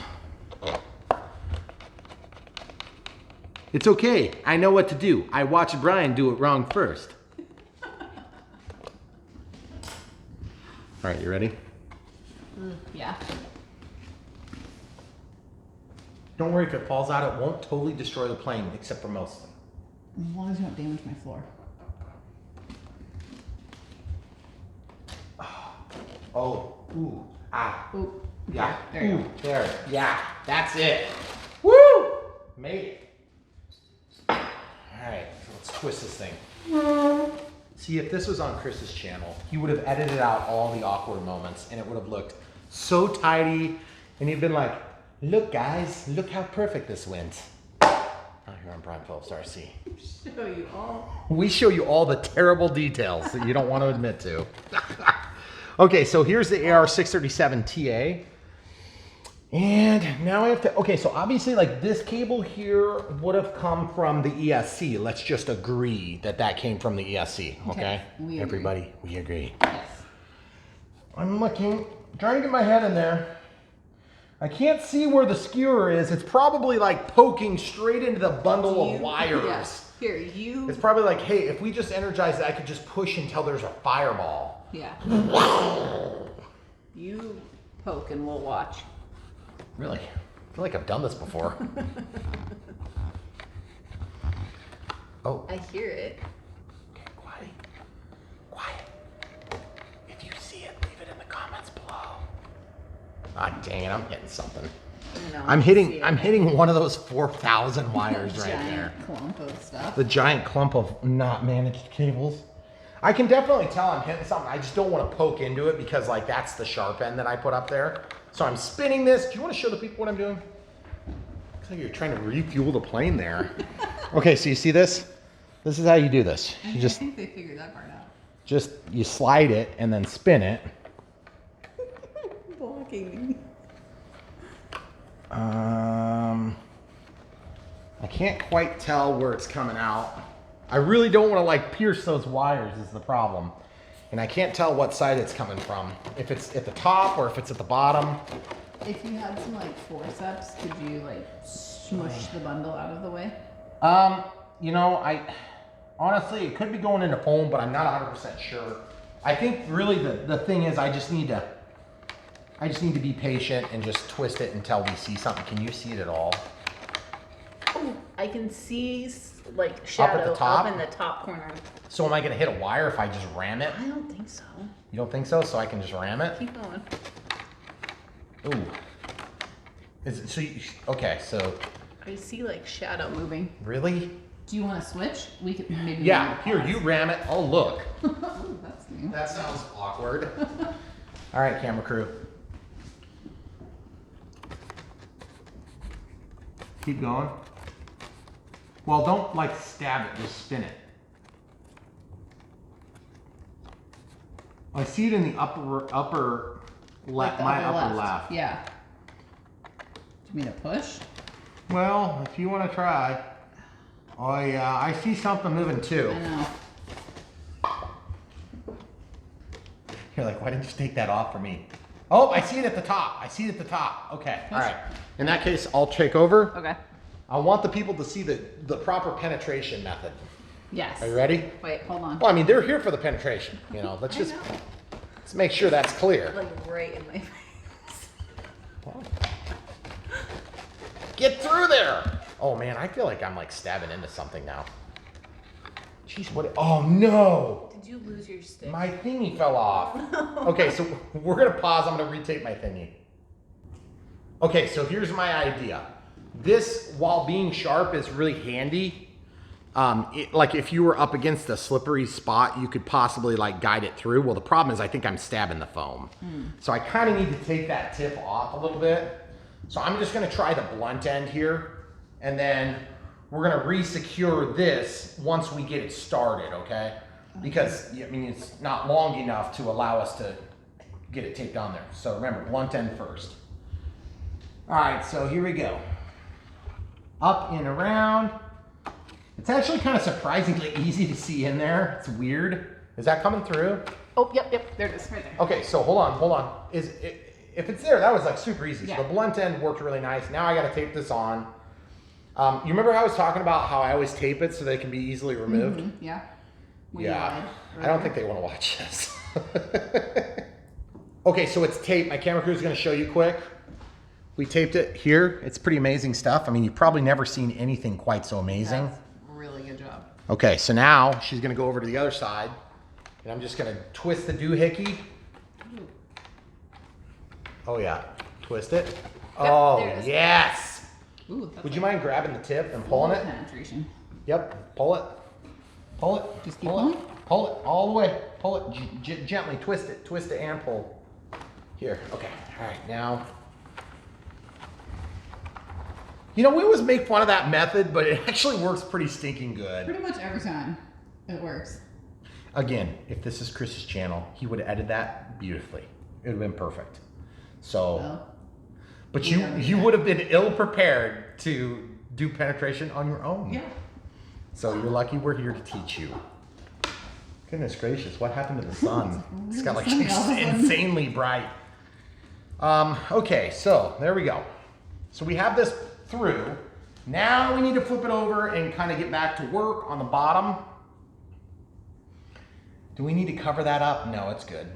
It's okay. I know what to do. I watched Brian do it wrong first. All right, you ready? Yeah. Don't worry, if it falls out, it won't totally destroy the plane, except for most of them. As long as you don't damage my floor. Oh, ooh, ah, Ooh. yeah, There you ooh, go. there, yeah, that's it. Woo! Made it. All right, let's twist this thing. See, if this was on Chris's channel, he would have edited out all the awkward moments, and it would have looked so tidy, and he'd been like, look guys, look how perfect this went. Out here on Brian Phillips RC. Show you all. We show you all the terrible details that you don't want to admit to. Okay, so here's the AR637 TA. And now I have to, okay, so obviously like this cable here would have come from the ESC. Let's just agree that that came from the ESC, okay? We agree. Everybody, we agree. Yes. I'm looking, trying to get my head in there. I can't see where the skewer is. It's probably like poking straight into the bundle of wires. Yeah. Here, you. It's probably like, hey, if we just energize it, I could just push until there's a fireball. Yeah. You poke and we'll watch. Really? I feel like I've done this before. Oh. I hear it. Okay, quiet. Quiet. If you see it, leave it in the comments below. Ah, dang it, I'm hitting something. No, I'm hitting one of those 4,000 wires right there. Giant clump of stuff. The giant clump of not managed cables. I can definitely tell I'm hitting something. I just don't want to poke into it because like that's the sharp end that I put up there. So I'm spinning this. Do you want to show the people what I'm doing? Looks like you're trying to refuel the plane there. Okay, so you see this? This is how you do this. You just, I think they figured that part out. just you slide it and then spin it. Blocking me. I can't quite tell where it's coming out. I really don't want to like pierce those wires is the problem. And I can't tell what side it's coming from. If it's at the top or if it's at the bottom. If you had some like forceps, could you like smush the bundle out of the way? You know, honestly, it could be going into foam, but I'm not 100% sure. I think really the thing is I just need to be patient and just twist it until we see something. Can you see it at all? Oh, I can see like shadow up in the top corner. So am I gonna hit a wire if I just ram it? I don't think so. You don't think so? So I can just ram it? Keep going. Ooh. Is it, so you, okay, so. I see like shadow moving. Really? Do you want to switch? We could maybe. Yeah, here, you ram it. Oh, look. Ooh, that's new. That sounds awkward. All right, camera crew. Keep going. Well, don't like stab it, just spin it. I see it in the upper left, Like my the upper left. Yeah. Do you mean to push? Well, if you want to try. Oh yeah, I see something moving too. I know. You're like, why didn't you take that off for me? Oh, I see it at the top. I see it at the top. Okay, all right. In that case, I'll take over. Okay. I want the people to see the proper penetration method. Yes. Are you ready? Wait, hold on. Well, I mean, they're here for the penetration. You know, let's just let's make sure that's clear. Like right in my face. Get through there. Oh man, I feel like I'm like stabbing into something now. Jeez, what? Oh no. Did you lose your stick? My thingy fell off. Okay, so we're gonna pause. I'm gonna retape my thingy. Okay, so here's my idea. This, while being sharp, is really handy. Like if you were up against a slippery spot, you could possibly like guide it through. Well, the problem is I think I'm stabbing the foam. So I kind of need to take that tip off a little bit. So I'm just gonna try the blunt end here, and then we're gonna re-secure this once we get it started, okay? Because, I mean, it's not long enough to allow us to get it taped on there. So remember, blunt end first. All right, so here we go. Up and around. It's actually kind of surprisingly easy to see in there. It's weird. Is that coming through? Oh, yep, there it is, right there. Okay, so hold on. If it's there, that was like super easy. Yeah. So the blunt end worked really nice. Now I gotta tape this on. You remember how I was talking about how I always tape it so they can be easily removed? Mm-hmm. Yeah. Yeah, I don't think they want to watch this. Okay, so it's taped. My camera crew is going to show you quick. We taped it here. It's pretty amazing stuff. I mean, you've probably never seen anything quite so amazing. That's really good job. Okay, so now she's going to go over to the other side, and I'm just going to twist the doohickey. Oh yeah, twist it. Yep, Oh there it is. yes. Ooh, Would you mind grabbing the tip and pulling it? Penetration. Yep, pull it. Pull it. Just keep pull it. pulling? Pull it all the way. Pull it gently. Twist it and pull. Here. Okay. All right. Now. You know, we always make fun of that method, but it actually works pretty stinking good. Pretty much every time it works. Again, if this is Chris's channel, he would have edited that beautifully. It would have been perfect. So, Well, but you would have been ill prepared to do penetration on your own. yeah. So you're lucky we're here to teach you. Goodness gracious, what happened to the sun? It's got like Sunny all of a sudden. insanely bright. Okay, so there we go. So we have this through. Now we need to flip it over and kind of get back to work on the bottom. Do we need to cover that up? No, it's good.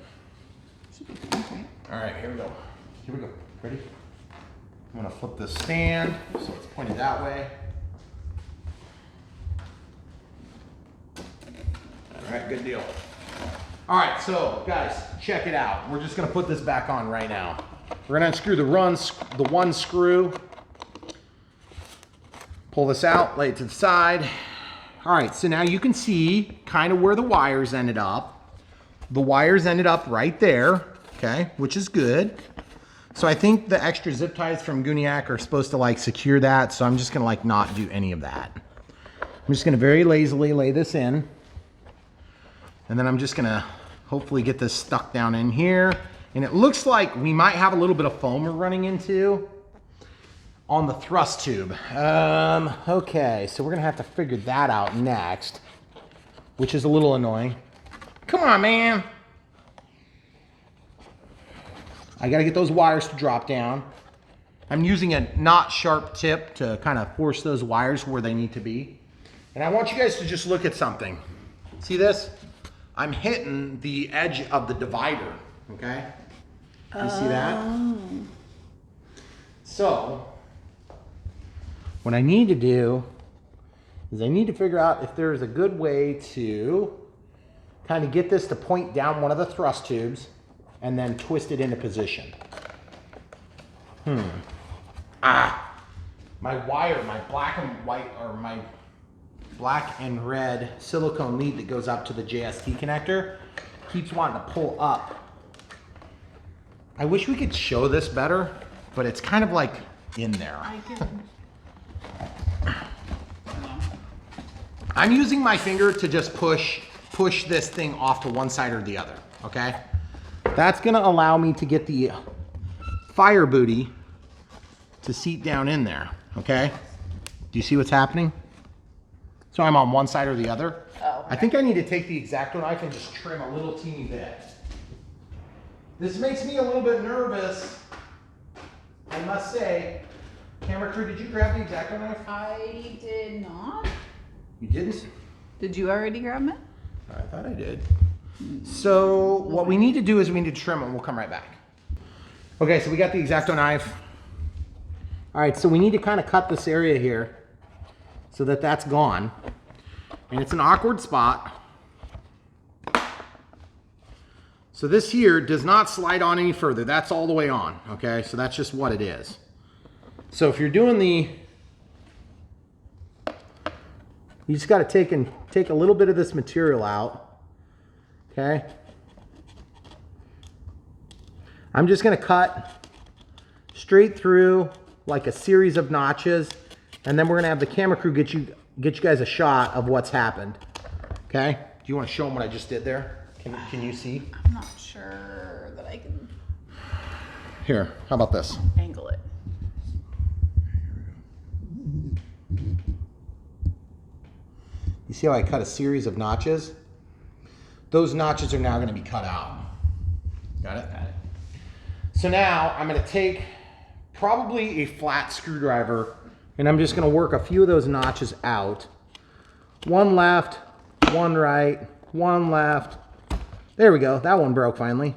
All right, here we go. Here we go. Ready? I'm gonna flip this stand so it's pointed that way. All right, good deal. All right, so guys, check it out. We're just gonna put this back on right now. We're gonna unscrew the one screw. Pull this out, lay it to the side. All right, so now you can see kind of where the wires ended up. The wires ended up right there, okay, which is good. So I think the extra zip ties from Gooniac are supposed to like secure that, so I'm just gonna like not do any of that. I'm just gonna very lazily lay this in, and then I'm just gonna hopefully get this stuck down in here. And it looks like we might have a little bit of foam we're running into on the thrust tube. Okay, so we're gonna have to figure that out next, which is a little annoying. Come on, man. I gotta get those wires to drop down. I'm using a not sharp tip to kind of force those wires where they need to be. And I want you guys to just look at something. See this? I'm hitting the edge of the divider, okay? You see that? So, what I need to do is I need to figure out if there's a good way to kind of get this to point down one of the thrust tubes and then twist it into position. My wire, my black and white, or my black and red silicone lead that goes up to the JST connector keeps wanting to pull up. I wish we could show this better, but it's kind of like in there. I'm using my finger to just push this thing off to one side or the other, okay? That's gonna allow me to get the fire booty to seat down in there, okay? Do you see what's happening? So I'm on one side or the other. Oh, okay. I think I need to take the X-Acto knife and just trim a little teeny bit. This makes me a little bit nervous, I must say. Camera crew, did you grab the X-Acto knife? I did not. You didn't? Did you already grab it? I thought I did. So what we need to do is we need to trim it and we'll come right back. Okay, so we got the X-Acto knife. All right, so we need to kind of cut this area here so that that's gone. And it's an awkward spot. So this here does not slide on any further. That's all the way on, okay? So that's just what it is. So if you're doing the, you just gotta take a little bit of this material out, okay? I'm just gonna cut straight through like a series of notches, and then we're gonna have the camera crew get you guys a shot of what's happened, okay? Do you wanna show them what I just did there? Can you see? I'm not sure that I can Here, how about this? angle it. You see how I cut a series of notches? Those notches are now going to be cut out. Got it? Got it. So now I'm going to take probably a flat screwdriver and I'm just going to work a few of those notches out. One left, one right, one left. There we go. That one broke finally.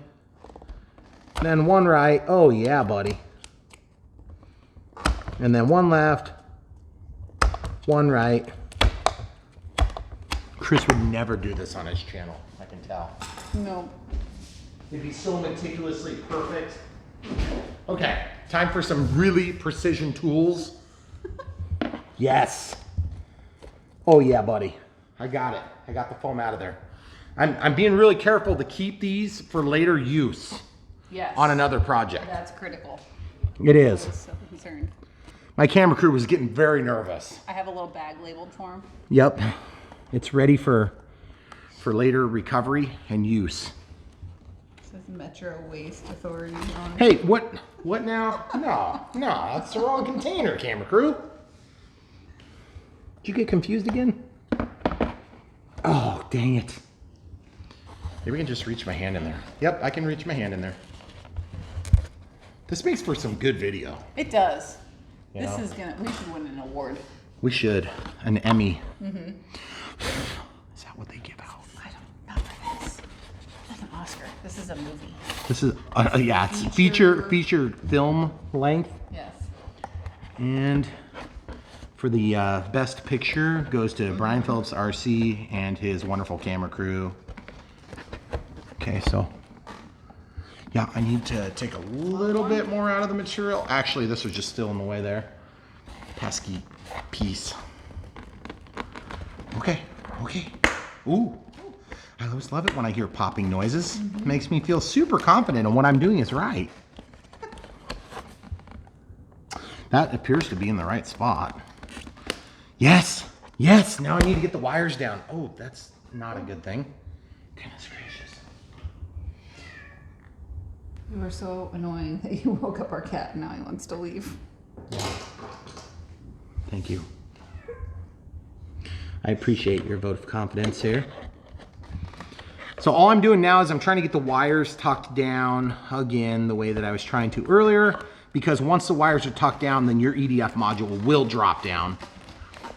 Then one right. Oh yeah, buddy. And then one left, one right. Chris would never do this on his channel, I can tell. No. It'd be so meticulously perfect. Okay, time for some really precision tools. Yes. Oh yeah, buddy. I got it. I got the foam out of there. I'm being really careful to keep these for later use. Yes. On another project. That's critical. It is. I was so concerned. My camera crew was getting very nervous. I have a little bag labeled for him. Yep. It's ready for later recovery and use. It says Metro Waste Authority on it. Hey, what now? No, that's the wrong container, camera crew. Did you get confused again? Oh, dang it. Maybe we can just reach my hand in there. Yep, I can reach my hand in there. This makes for some good video. It does. You This know? is gonna. We should win an award. We should. An Emmy. Mm-hmm. Is that what they give out? I don't know for this. That's an Oscar. This is a movie. This is, yeah, it's feature film length. Yes. And for the best picture goes to Brian Phillips RC and his wonderful camera crew. Okay, so yeah, I need to take a little bit more out of the material. Actually, this was just still in the way there. Pesky piece. Okay, okay. Ooh, I always love it when I hear popping noises. Makes me feel super confident in what I'm doing is right. That appears to be in the right spot. Yes, yes, now I need to get the wires down. Oh, that's not a good thing. Goodness gracious. You were so annoying that you woke up our cat and now he wants to leave. Thank you. I appreciate your vote of confidence here. So all I'm doing now is I'm trying to get the wires tucked down again the way that I was trying to earlier, because once the wires are tucked down, then your EDF module will drop down.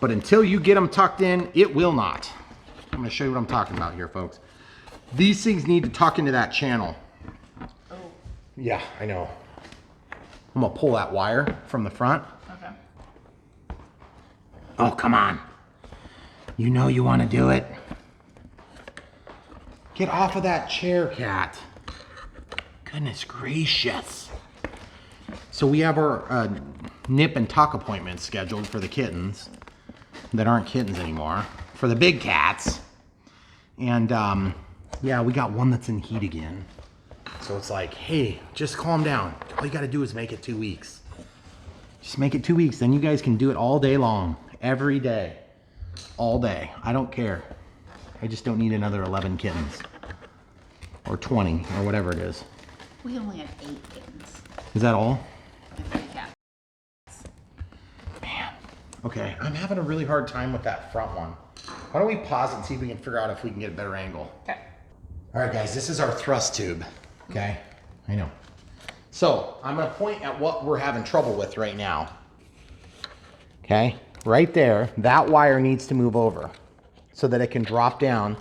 But until you get them tucked in, it will not. I'm gonna show you what I'm talking about here, folks. These things need to tuck into that channel. Oh. Yeah, I know. I'm gonna pull that wire from the front. Okay. Oh, come on. You know you wanna do it. Get off of that chair, cat. Goodness gracious. So we have our nip and tuck appointments scheduled for the kittens that aren't kittens anymore, for the big cats. And yeah, we got one that's in heat again. So it's like, hey, just calm down. All you gotta do is make it 2 weeks. Just make it 2 weeks, then you guys can do it all day long, every day, all day. I don't care. I just don't need another 11 kittens or 20 or whatever it is. We only have 8 kittens. Is that all? And 3 cats. Man, okay, I'm having a really hard time with that front one. Why don't we pause and see if we can figure out if we can get a better angle. Okay. All right, guys, this is our thrust tube, okay? I know. So I'm gonna point at what we're having trouble with right now. Okay, right there, that wire needs to move over so that it can drop down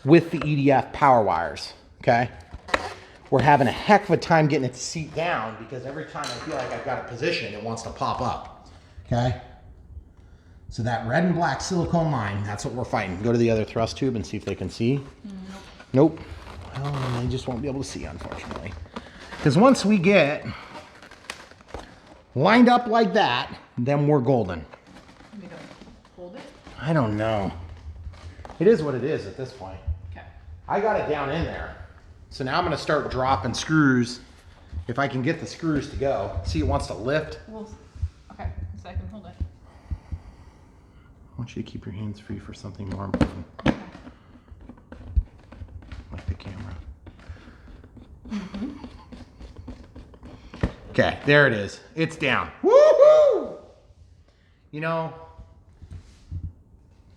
with the EDF power wires, okay? We're having a heck of a time getting it to seat down because every time I feel like I've got it positioned, it wants to pop up, okay? So that red and black silicone line, that's what we're fighting. Go to the other thrust tube and see if they can see. Nope. Well, they just won't be able to see, unfortunately. Because once we get lined up like that, then we're golden. We don't hold it? I don't know. It is what it is at this point. Okay. I got it down in there. So now I'm gonna start dropping screws. If I can get the screws to go. See, it wants to lift. Well, okay, so I can hold it. I want you to keep your hands free for something more important. Okay. Like the camera. Okay, there it is. It's down. Woohoo! You know,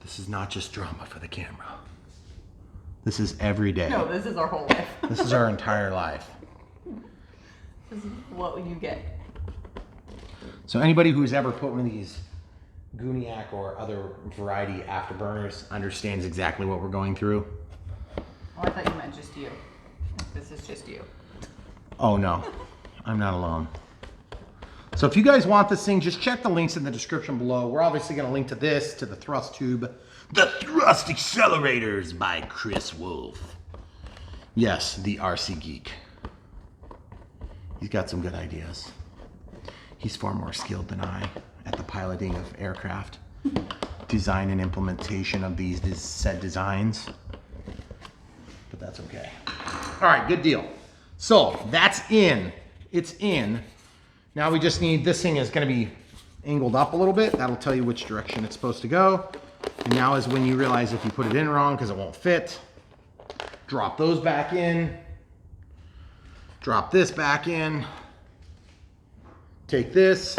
this is not just drama for the camera. This is every day. No, this is our whole life. This is our entire life. This is what you get. So anybody who's ever put one of these Gooniac or other variety afterburners understands exactly what we're going through. Oh, I thought you meant just you. This is just you. Oh no, I'm not alone. So if you guys want this thing, just check the links in the description below. We're obviously gonna link to this, to the thrust tube. The Thrust Accelerators by Chris Wolf. Yes, the RC Geek. He's got some good ideas. He's far more skilled than I at the piloting of aircraft, design and implementation of these said designs. But that's okay. All right, good deal. So that's in. It's in. Now we just need, this thing is going to be angled up a little bit. That'll tell you which direction it's supposed to go. And now is when you realize if you put it in wrong because it won't fit. Drop those back in. Drop this back in. Take this.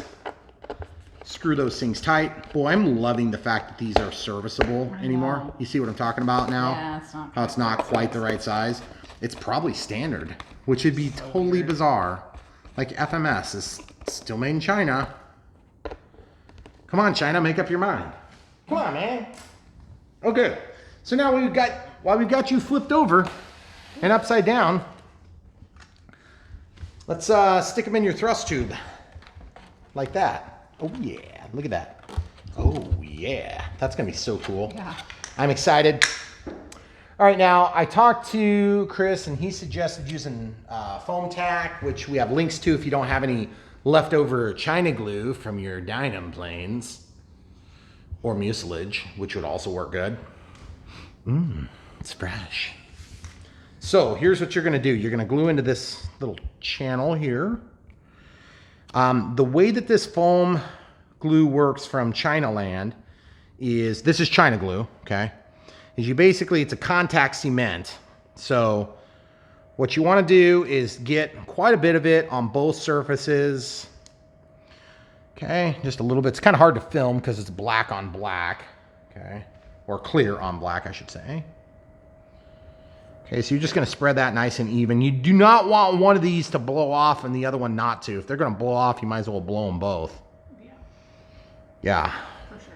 Screw those things tight. Boy, I'm loving the fact that these are serviceable anymore. You see what I'm talking about now? Yeah, it's not. How it's not quite the right size. It's probably standard, which would be totally bizarre like FMS is still made in China. Come on, China, make up your mind. Come on, man. Okay, so now while we've got you flipped over and upside down, let's stick them in your thrust tube like that. Oh yeah, look at that. Oh yeah, that's gonna be so cool. Yeah. I'm excited. All right, now I talked to Chris and he suggested using foam tack, which we have links to if you don't have any leftover China glue from your Dynam planes, or mucilage, which would also work good. It's fresh. So here's what you're gonna do. You're gonna glue into this little channel here. The way that this foam glue works from Chinaland is, this is China glue, okay? Is you basically, it's a contact cement. So what you wanna do is get quite a bit of it on both surfaces. Okay, just a little bit. It's kind of hard to film because it's black on black, okay? Or clear on black, I should say. Okay, so you're just gonna spread that nice and even. You do not want one of these to blow off and the other one not to. If they're gonna blow off, you might as well blow them both. Yeah. Yeah. For sure.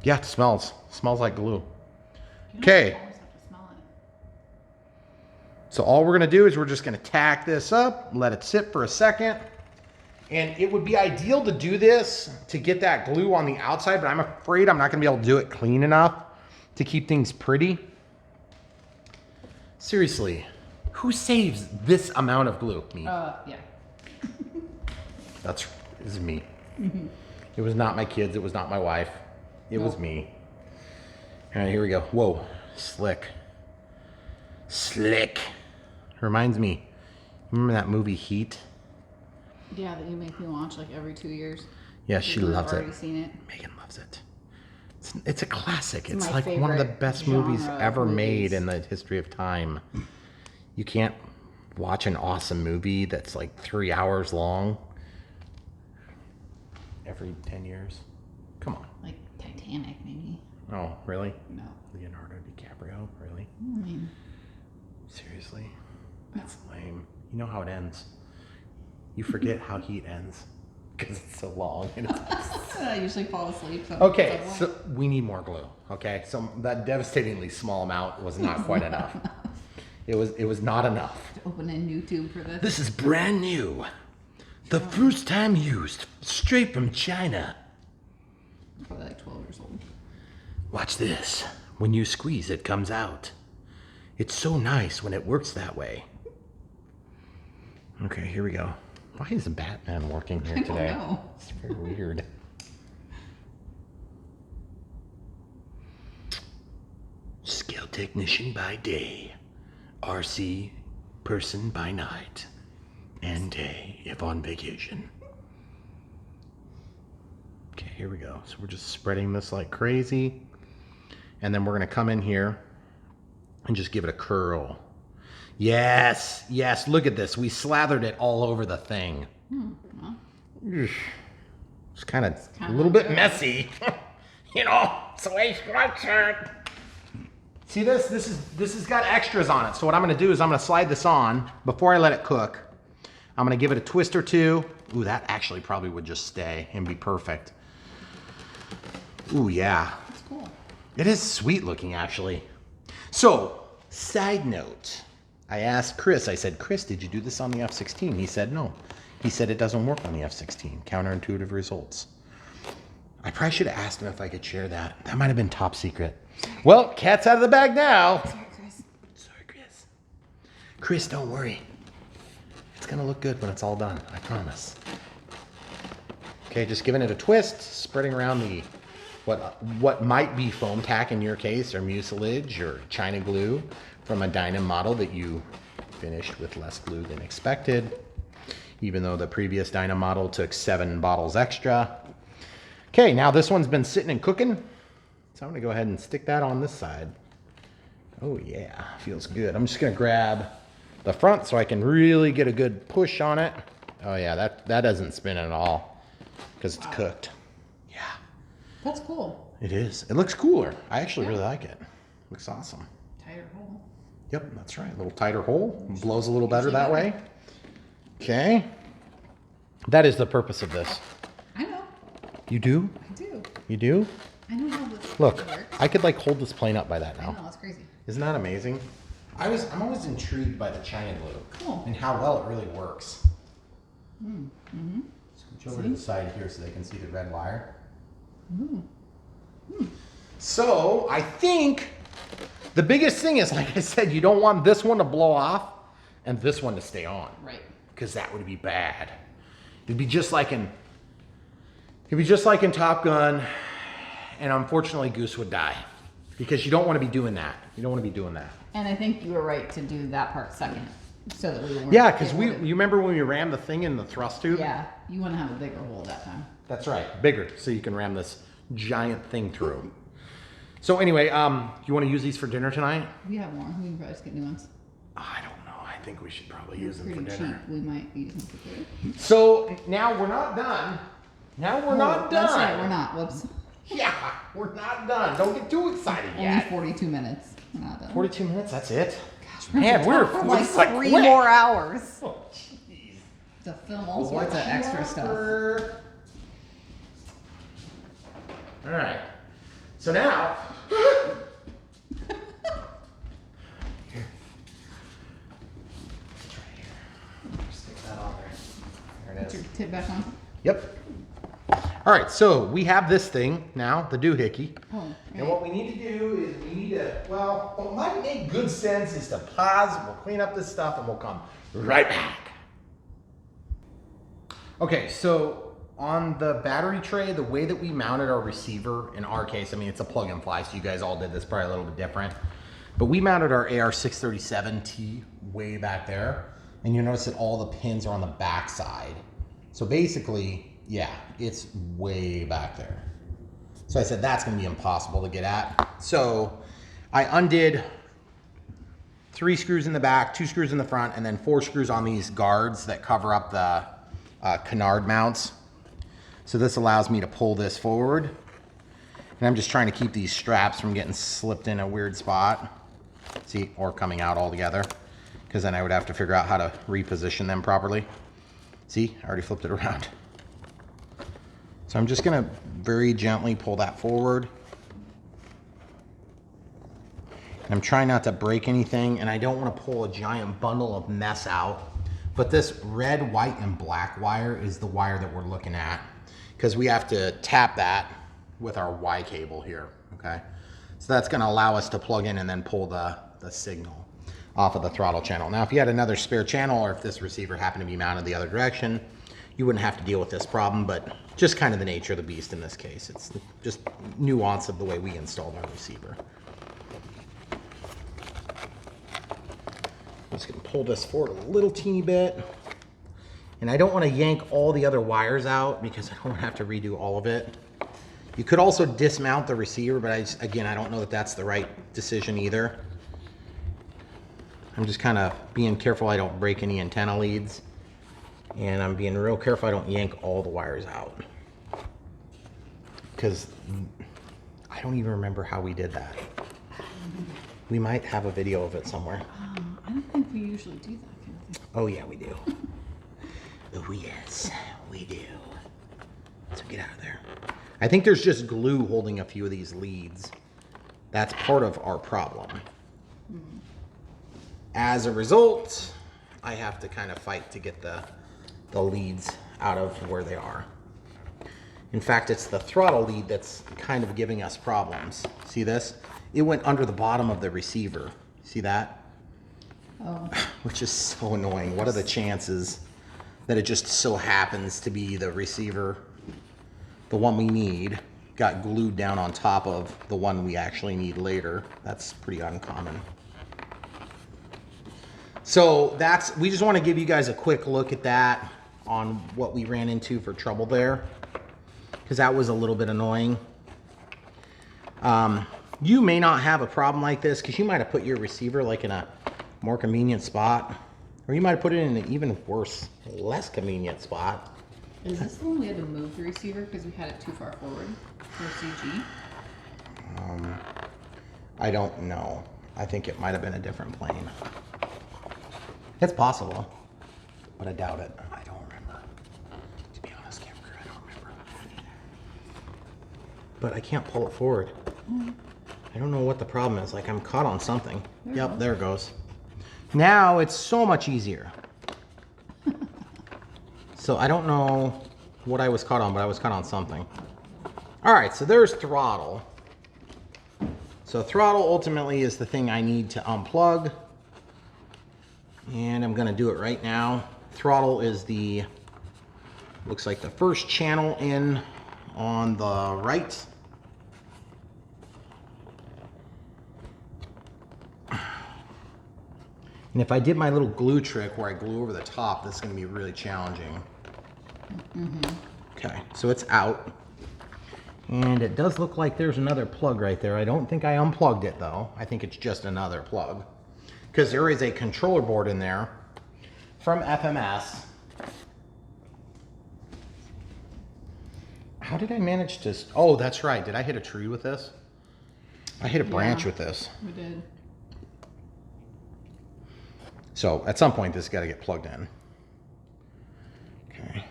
Yeah, it smells. It smells like glue. Okay. Always have to smell it. So all we're gonna do is we're just gonna tack this up, let it sit for a second. And it would be ideal to do this to get that glue on the outside, but I'm afraid I'm not gonna be able to do it clean enough to keep things pretty. Seriously, who saves this amount of glue? Me. Yeah. This is me. It was not my kids, it was not my wife. It was me. All right, here we go. Whoa, slick. Slick. Reminds me, remember that movie Heat? Yeah, that you make me watch like every 2 years. Yeah, she loves it. I've already seen it. Megan loves it. It's a classic. It's my like one of the favorite best movies genre of ever made movies. in the history of time. You can't watch an awesome movie that's like 3 hours long every 10 years. Come on. Like Titanic, maybe. Oh, really? No. Leonardo DiCaprio? Really? I mean, Seriously? That's lame. You know how it ends. You forget how Heat ends because it's so long. And it's I usually fall asleep. So okay, so we need more glue. Okay, so that devastatingly small amount was not quite enough. It was not enough. Open a new tube for this. This is brand new. The first time used, straight from China. Probably like 12 years old. Watch this. When you squeeze, it comes out. It's so nice when it works that way. Okay, here we go. Why is Batman working here today? I don't know. It's very weird. Scale technician by day. RC person by night. And day if on vacation. Okay, here we go. So we're just spreading this like crazy. And then we're gonna come in here and just give it a curl. Yes, yes, look at this. We slathered it all over the thing. Well, It's kind of a kinda little bit good. messy. You know, it's the way she likes it. See this? This has got extras on it. So what I'm gonna do is I'm gonna slide this on before I let it cook. I'm gonna give it a twist or two. Ooh, that actually probably would just stay and be perfect. Ooh, yeah. that's cool. It is sweet looking, actually. So, side note. I asked Chris, I said, Chris, did you do this on the F-16? He said no. He said it doesn't work on the F-16. Counterintuitive results. I probably should have asked him if I could share that. That might have been top secret. Well, cat's out of the bag now. Sorry, Chris. Sorry, Chris. Chris, don't worry. It's gonna look good when it's all done, I promise. Okay, just giving it a twist, spreading around the what might be foam tack in your case, or mucilage, or China glue from a Dynam model that you finished with less glue than expected, even though the previous Dynam model took 7 bottles extra. Okay, now this one's been sitting and cooking, so I'm gonna go ahead and stick that on this side. Oh yeah, feels good. I'm just gonna grab the front so I can really get a good push on it. Oh yeah, that doesn't spin at all because it's cooked. Yeah, That's cool. it is. It looks cooler. I actually really like it. Looks awesome. Tighter hole. Yep, that's right. A little tighter hole. Blows a little better that way. Okay. That is the purpose of this. I know. You do? I do. You do? I know how this Look, works. I could like hold this plane up by that now. I know, it's crazy. Isn't that amazing? I'm always intrigued by the China glue. Cool. And how well it really works. Mm-hmm. Switch over to the side here so they can see the red wire. Mm. So I think the biggest thing is, like I said, you don't want this one to blow off and this one to stay on. Right. Because that would be bad. It'd be just like in Top Gun, and unfortunately Goose would die. Because you don't want to be doing that. You don't want to be doing that. And I think you were right to do that part second. So that we weren't. Yeah, because you remember when we rammed the thing in the thrust tube? Yeah, you want to have a bigger hole that time. That's right, bigger, so you can ram this giant thing through. So anyway, you want to use these for dinner tonight? We have more. We can probably just get new ones. I don't know. I think we should probably use them Pretty for dinner. cheap. We might use them for food. So now we're not done. Now we're not done. That's right, we're not. Whoops. Yeah, we're not done. Don't get too excited Only yet. 42 minutes. We're not done. 42 minutes, that's it? Gosh, Man, we're for like it's like 3 quick. more hours. Oh, jeez. To film all sorts of extra stuff. All right. So now, here. It's right here. Stick that on there. There it Put is. your tip back on. Yep. All right, so we have this thing now, the doohickey. Oh, And what we need to do is we need to, well, what might make good sense is to pause, we'll clean up this stuff, and we'll come right back. Okay, so on the battery tray, the way that we mounted our receiver, in our case, I mean, it's a plug and fly, so you guys all did this probably a little bit different. But we mounted our AR637T way back there, and you notice that all the pins are on the back side. So basically, yeah, it's way back there. So I said, that's gonna be impossible to get at. So I undid 3 screws in the back, 2 screws in the front, and then 4 screws on these guards that cover up the canard mounts. So this allows me to pull this forward. And I'm just trying to keep these straps from getting slipped in a weird spot. See, or coming out altogether. Because then I would have to figure out how to reposition them properly. See, I already flipped it around. So I'm just gonna very gently pull that forward. And I'm trying not to break anything, and I don't wanna pull a giant bundle of mess out. But this red, white, and black wire is the wire that we're looking at, because we have to tap that with our Y cable here, okay? So that's gonna allow us to plug in and then pull the signal off of the throttle channel. Now, if you had another spare channel, or if this receiver happened to be mounted the other direction, you wouldn't have to deal with this problem, but just kind of the nature of the beast in this case. It's just nuance of the way we installed our receiver. I'm just gonna pull this forward a little teeny bit. And I don't wanna yank all the other wires out because I don't wanna have to redo all of it. You could also dismount the receiver, but again, I don't know that that's the right decision either. I'm just kind of being careful I don't break any antenna leads. And I'm being real careful I don't yank all the wires out. Because I don't even remember how we did that. We might have a video of it somewhere. I don't think we usually do that kind of thing. Oh yeah, we do. Oh yes, we do. So get out of there. I think there's just glue holding a few of these leads. That's part of our problem. As a result, I have to kind of fight to get the leads out of where they are. In fact, it's the throttle lead that's kind of giving us problems. See this? It went under the bottom of the receiver. See that? Oh. Which is so annoying. What are the chances that it just so happens to be the receiver, the one we need, got glued down on top of the one we actually need later? That's pretty uncommon. So we just want to give you guys a quick look at that on what we ran into for trouble there, because that was a little bit annoying. You may not have a problem like this because you might have put your receiver like in a more convenient spot, or you might have put it in an even worse, less convenient spot. Is this the one we had to move the receiver because we had it too far forward for CG? I don't know. I think it might have been a different plane. It's possible, but I doubt it. I don't remember. but I can't pull it forward. I don't know what the problem is. Like I'm caught on something. Yep, there it goes. Now it's so much easier. So I don't know what I was caught on, but I was caught on something. All right, so there's throttle. So throttle ultimately is the thing I need to unplug. And I'm gonna do it right now. Throttle is the, looks like the first channel in on the right. And if I did my little glue trick where I glue over the top, this is gonna be really challenging. Okay, so it's out. And it does look like there's another plug right there. I don't think I unplugged it though. I think it's just another plug. Because there is a controller board in there from FMS. How did I manage to, oh, that's right. Did I hit a tree with this? I hit a branch with this. We did. So at some point this has got to get plugged in. Okay.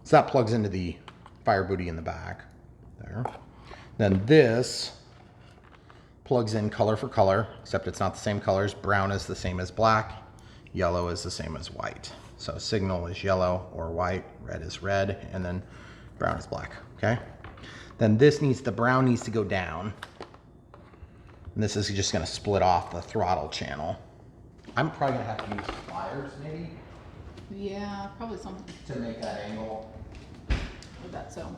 So that plugs into the fire booty in the back there. Then this plugs in color for color, except it's not the same colors. Brown is the same as black. Yellow is the same as white. So signal is yellow or white, red is red, and then brown is black, okay? Then this needs, the brown needs to go down. And this is just gonna split off the throttle channel. I'm probably gonna have to use pliers maybe Yeah, probably something. to make that angle. I bet so.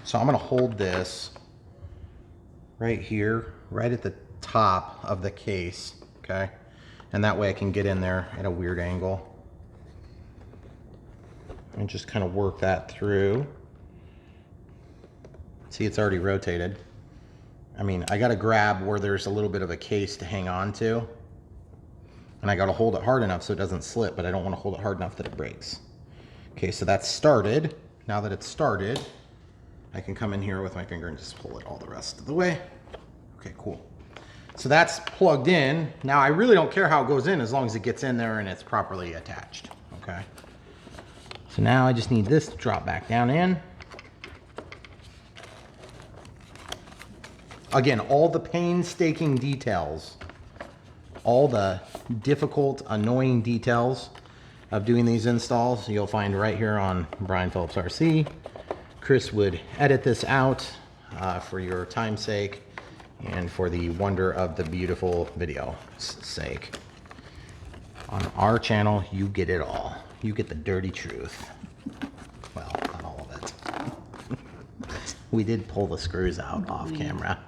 So I'm gonna hold this right here, right at the top of the case, okay? And that way I can get in there at a weird angle. And just kind of work that through. See, it's already rotated. I mean, I gotta grab where there's a little bit of a case to hang on to. And I gotta hold it hard enough so it doesn't slip, but I don't wanna hold it hard enough that it breaks. Okay, so that's started. Now that it's started, I can come in here with my finger and just pull it all the rest of the way. Okay, cool. So that's plugged in. Now I really don't care how it goes in as long as it gets in there and it's properly attached, okay? So now I just need this to drop back down in. Again, all the painstaking details, all the difficult, annoying details of doing these installs, you'll find right here on Brian Phillips RC. Chris would edit this out for your time's sake and for the wonder of the beautiful video's sake. On our channel, you get it all. You get the dirty truth. Well, not all of it. We did pull the screws out off camera.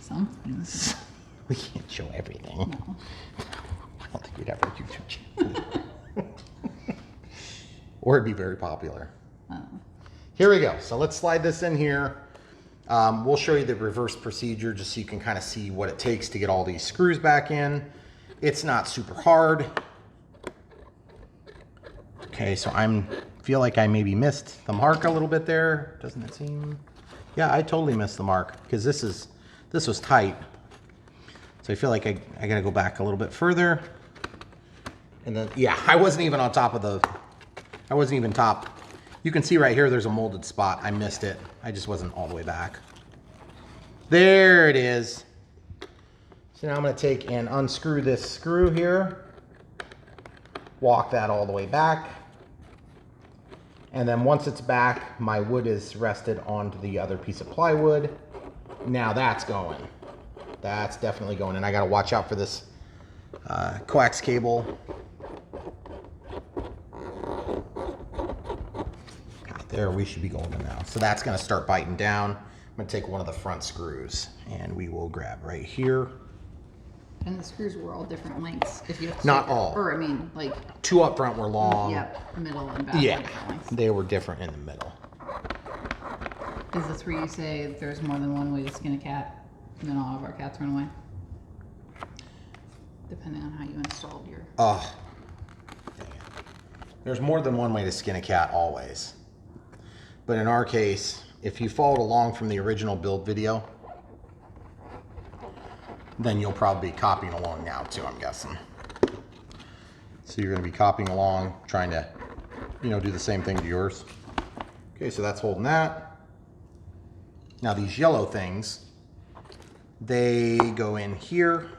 Some things. We can't show everything. No. I don't think we'd ever YouTube channel. Or it'd be very popular. Here we go. So let's slide this in here. We'll show you the reverse procedure just so you can kind of see what it takes to get all these screws back in. It's not super hard. Okay, so feel like I maybe missed the mark a little bit there. Doesn't it seem? Yeah, I totally missed the mark because this was tight. So I feel like I gotta go back a little bit further. And then, yeah, I wasn't even on top of I wasn't even top. You can see right here, there's a molded spot. I missed it. I just wasn't all the way back. There it is. So now I'm gonna take and unscrew this screw here. Walk that all the way back. And then once it's back, my wood is rested onto the other piece of plywood. Now that's going. That's definitely going. And I gotta watch out for this coax cable. There, we should be golden now. So that's gonna start biting down. I'm gonna take one of the front screws and we will grab right here. And the screws were all different lengths. If you have to Not all. Or I mean, like. Two up front were long. Yep, middle and back. Yeah, were different lengths. they were different in the middle. Is this where you say there's more than one way to skin a cat, and then all of our cats run away? Depending on how you installed your. Oh, there's more than one way to skin a cat always. But in our case, if you followed along from the original build video, then you'll probably be copying along now too, I'm guessing. So you're gonna be copying along, trying to, do the same thing to yours. Okay, so that's holding that. Now these yellow things, they go in here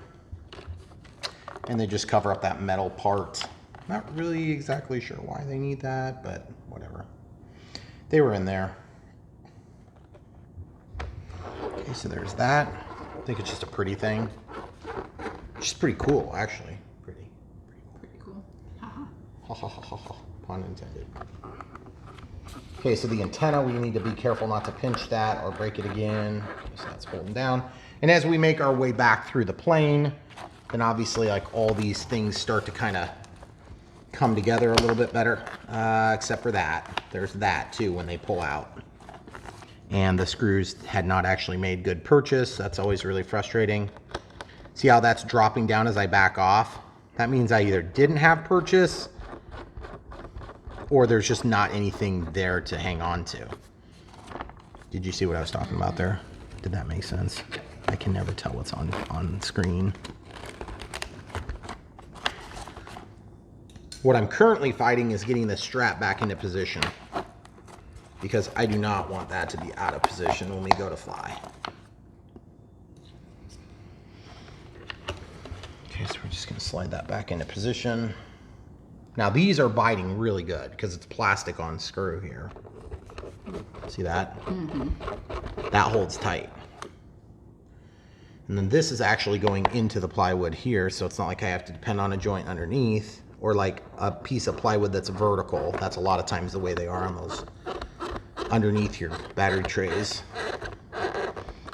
and they just cover up that metal part. Not really exactly sure why they need that, but whatever. They were in there. Okay, so there's that. I think it's just a pretty thing. Which is pretty cool, actually. Pretty cool. Ha ha ha ha ha. Pun intended. Okay, so the antenna, we need to be careful not to pinch that or break it again. So that's holding down. And as we make our way back through the plane, then obviously like all these things start to kind of come together a little bit better, except for that. There's that too when they pull out. And the screws had not actually made good purchase. That's always really frustrating. See how that's dropping down as I back off? That means I either didn't have purchase or there's just not anything there to hang on to. Did you see what I was talking about there? Did that make sense? I can never tell what's on screen. What I'm currently fighting is getting the strap back into position, because I do not want that to be out of position when we go to fly. Okay, so we're just gonna slide that back into position. Now these are biting really good because it's plastic on screw here. See that? Mm-hmm. That holds tight. And then this is actually going into the plywood here, so it's not like I have to depend on a joint underneath or like a piece of plywood that's vertical. That's a lot of times the way they are on those underneath your battery trays.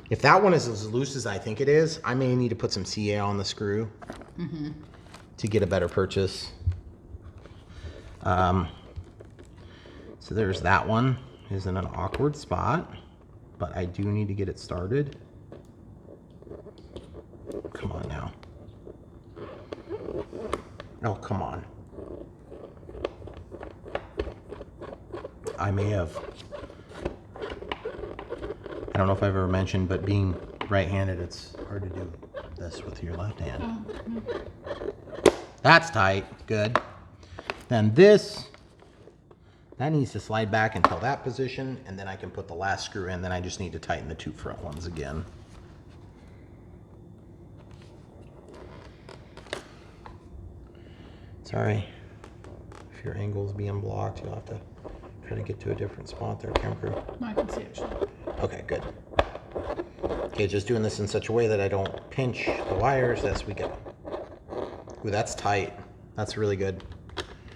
If that one is as loose as I think it is, I may need to put some CA on the screw to get a better purchase. So there's that one. Is in an awkward spot, but I do need to get it started. Come on now. Oh, come on. I may have, I don't know if I've ever mentioned, but being right-handed, it's hard to do this with your left hand. That's tight. Good. Then this, that needs to slide back until that position, and then I can put the last screw in. Then I just need to tighten the two front ones again. Sorry if your angle's being blocked. You'll have to try to get to a different spot there, camera crew. No, I can see it. Okay, good. Okay, just doing this in such a way that I don't pinch the wires as we go. Ooh, that's tight. That's really good.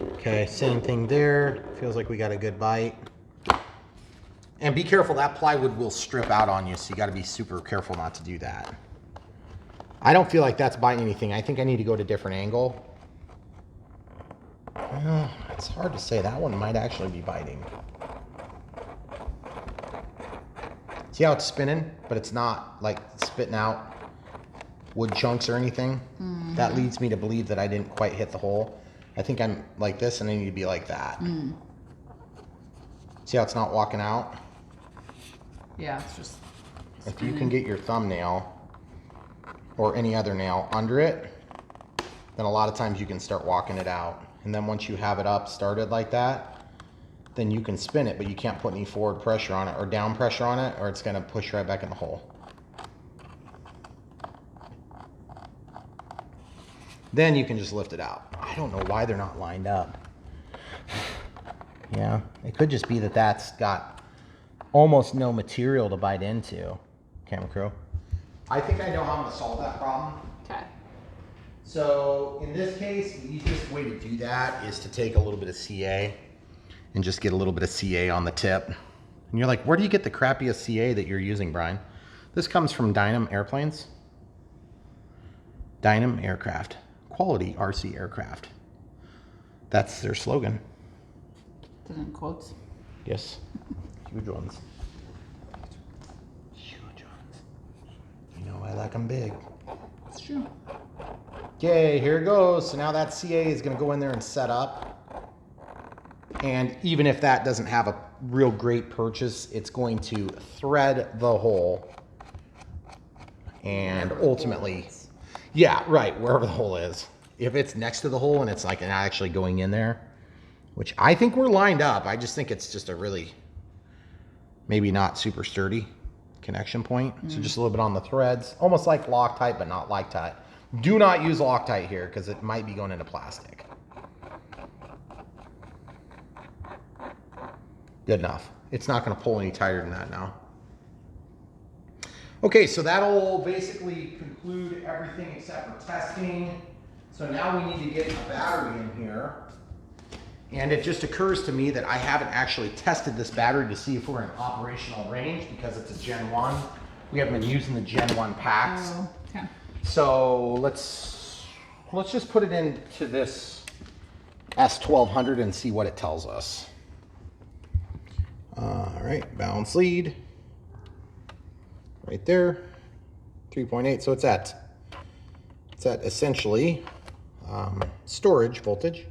Okay, same thing there. Feels like we got a good bite. And be careful, that plywood will strip out on you, so you got to be super careful not to do that. I don't feel like that's biting anything. I think I need to go to a different angle. Well, it's hard to say. That one might actually be biting. See how it's spinning, but it's not like spitting out wood chunks or anything? That leads me to believe that I didn't quite hit the hole. I think I'm like this and I need to be like that. See how it's not walking out? Yeah, it's just spinning. If you can get your thumbnail or any other nail under it, then a lot of times you can start walking it out. And then once you have it up started like that, then you can spin it, but you can't put any forward pressure on it or down pressure on it, or it's gonna push right back in the hole. Then you can just lift it out. I don't know why they're not lined up. Yeah, it could just be that that's got almost no material to bite into, camera crew. I think I know how I'm gonna solve that problem. okay. So in this case, the easiest way to do that is to take a little bit of CA and just get a little bit of CA on the tip. And you're like, where do you get the crappiest CA that you're using, Brian? This comes from Dynam Airplanes. Dynam Aircraft. Quality RC aircraft. That's their slogan. Is it in quotes? Yes. Huge ones. Huge ones. You know I like them big. It's true. Okay, here it goes. So now that CA is going to go in there and set up. And even if that doesn't have a real great purchase, it's going to thread the hole. And ultimately, yeah, right, wherever the hole is. If it's next to the hole and it's like not actually going in there, which I think we're lined up. I just think it's just a really maybe not super sturdy connection point. So just a little bit on the threads, almost like Loctite, but not Loctite. Do not use Loctite here because it might be going into plastic. Good enough. It's not going to pull any tighter than that now. Okay, so that'll basically conclude everything except for testing. So now we need to get a battery in here. And it just occurs to me that I haven't actually tested this battery to see if we're in operational range because it's a Gen 1. We haven't been using the Gen 1 packs. Oh, okay. So let's just put it into this S1200 and see what it tells us. All right, balance lead. Right there, 3.8. So it's at essentially storage voltage.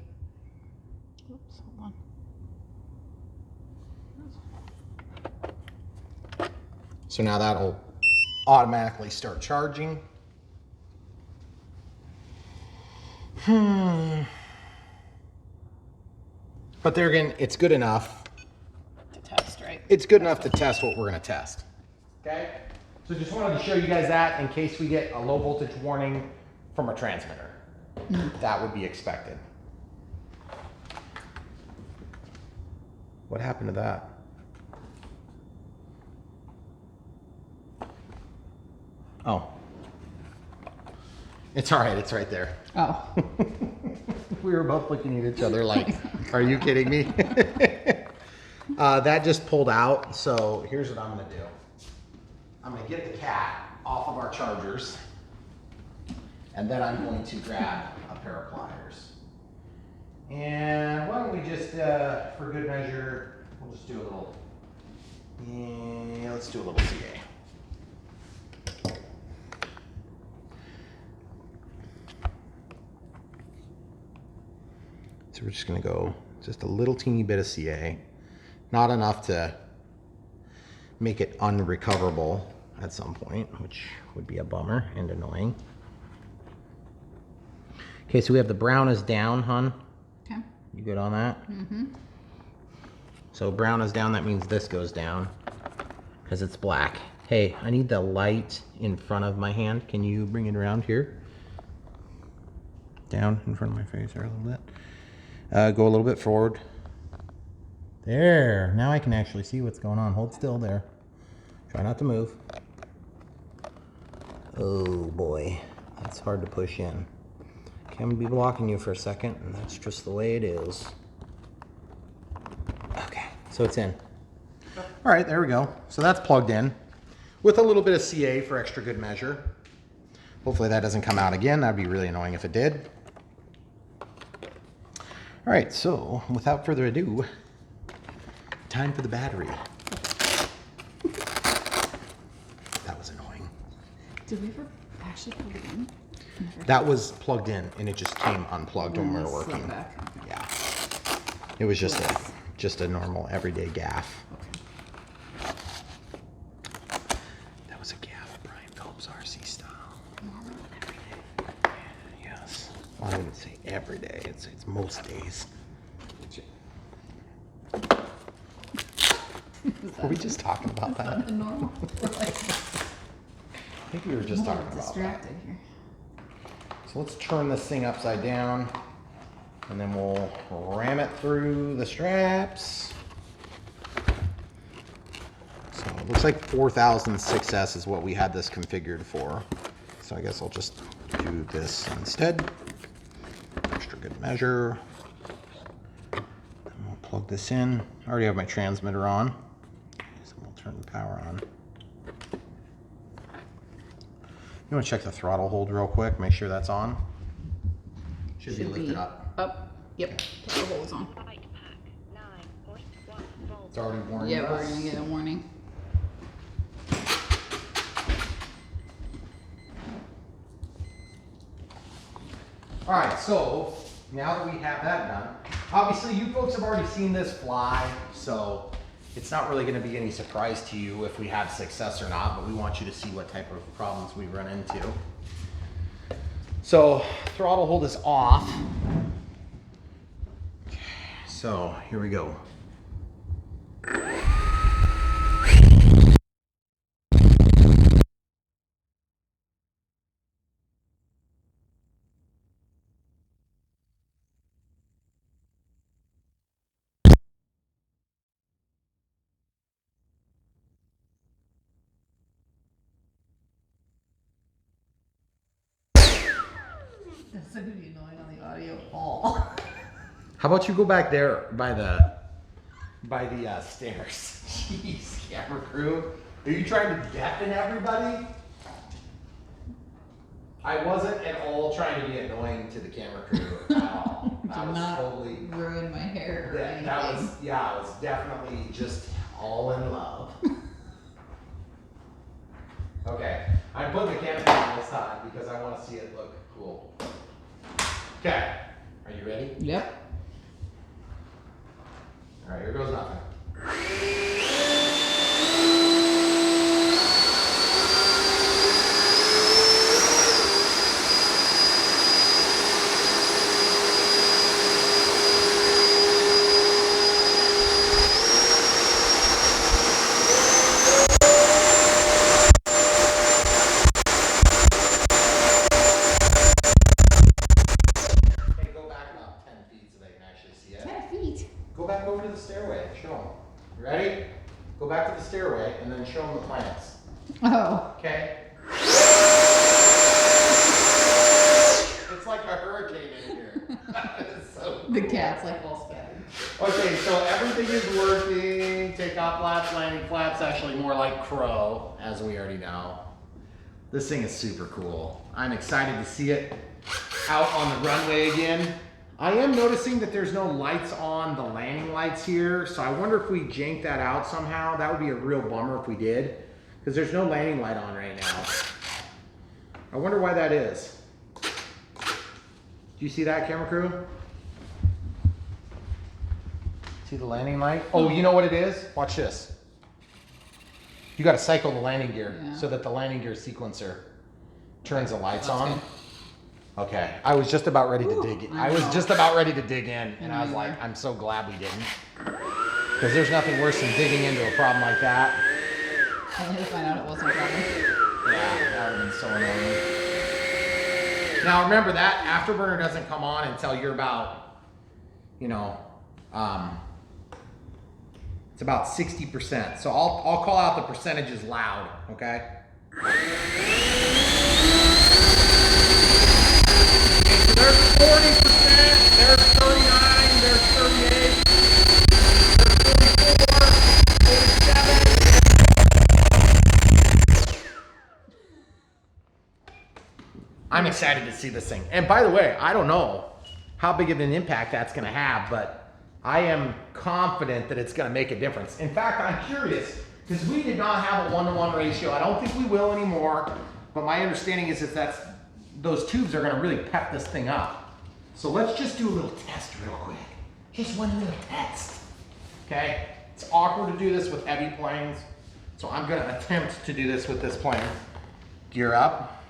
Oops, hold on. So now that'll automatically start charging. But there again, it's good enough. To test, right? It's good enough to test what we're gonna test. Okay? So just wanted to show you guys that in case we get a low voltage warning from a transmitter. That would be expected. What happened to that? Oh. It's all right, it's right there. Oh. We were both looking at each other like, are you kidding me? That just pulled out, so here's what I'm gonna do. I'm gonna get the cat off of our chargers, and then I'm going to grab a pair of pliers. And why don't we just, for good measure, we'll just do a little, let's do a little CA. So we're just gonna go just a little teeny bit of CA, not enough to make it unrecoverable at some point, which would be a bummer and annoying. Okay, so we have the brown is down, hon. Okay. You good on that? Mm-hmm. So brown is down, that means this goes down because it's black. Hey, I need the light in front of my hand. Can you bring it around here? Down in front of my face or a little bit. Go a little bit forward. There, now I can actually see what's going on. Hold still there. Try not to move. Oh boy, that's hard to push in. Okay, I'm gonna be blocking you for a second, and that's just the way it is. Okay, so it's in. All right, there we go. So that's plugged in with a little bit of CA for extra good measure. Hopefully that doesn't come out again. That'd be really annoying if it did. All right, so without further ado, time for the battery. That was annoying. Did we ever actually plug it in? That was plugged in and it just came unplugged when we were working. Back. Yeah. It was just a normal everyday gaff. Okay. That was a gaff, Brian Phelps RC style. Normal every day. Yes. Well, I wouldn't say every day. It's most days. Were we just talking about that? Normal. I think we were just talking about that. Distracted here. So let's turn this thing upside down and then we'll ram it through the straps. So it looks like 4006S is what we had this configured for. So I guess I'll just do this instead. Extra good measure. Then we'll plug this in. I already have my transmitter on. So we'll turn the power on. You want to check the throttle hold real quick, make sure that's on. Should be lifted up. Up. Yep. The hole's on. It's already warning Yeah, us. we're gonna get a warning. All right, so now that we have that done, obviously you folks have already seen this fly, so it's not really going to be any surprise to you if we have success or not, but we want you to see what type of problems we run into. So throttle hold is off. Okay, so here we go. gonna be annoying on the audio at all. How about you go back there by the stairs? Jeez, camera crew. Are you trying to deafen everybody? I wasn't at all trying to be annoying to the camera crew at all. Do not ruin my hair. That was, yeah, it was definitely just all in love. Okay, I'm putting the camera on this time because I want to see it look cool. Okay, are you ready? Yep. All right, here goes nothing. Go back over to the stairway, show them. You ready? Go back to the stairway and then show them the plants. Oh. Okay? It's like a hurricane in here. It's so cool. The cat's like all scattered. Okay, so everything is working. Takeoff flaps, landing flaps, actually more like crow, as we already know. This thing is super cool. I'm excited to see it out on the runway again. I am noticing that there's no lights on the landing lights here, so I wonder if we jank that out somehow. That would be a real bummer if we did, because there's no landing light on right now. I wonder why that is. Do you see that, camera crew? See the landing light? Oh, you know what it is? Watch this. You got to cycle the landing gear so that the landing gear sequencer turns the lights on. Good. Okay, I was just about ready to dig in. I was just about ready to dig in, and I was like, I'm so glad we didn't. Because there's nothing worse than digging into a problem like that. And to find out it wasn't a problem. Yeah, that would have been so annoying. Now remember, that afterburner doesn't come on until you're about, you know, it's about 60%. So I'll call out the percentages loud, okay? There's 40%, there's 39, there's 38, there's 44, 47. I'm excited to see this thing. And by the way, I don't know how big of an impact that's gonna have, but I am confident that it's gonna make a difference. In fact, I'm curious, because we did not have a 1-to-1 ratio. I don't think we will anymore, but my understanding is that those tubes are gonna really pep this thing up. So let's just do a little test real quick. Just one little test, okay? It's awkward to do this with heavy planes, so I'm gonna attempt to do this with this plane. Gear up.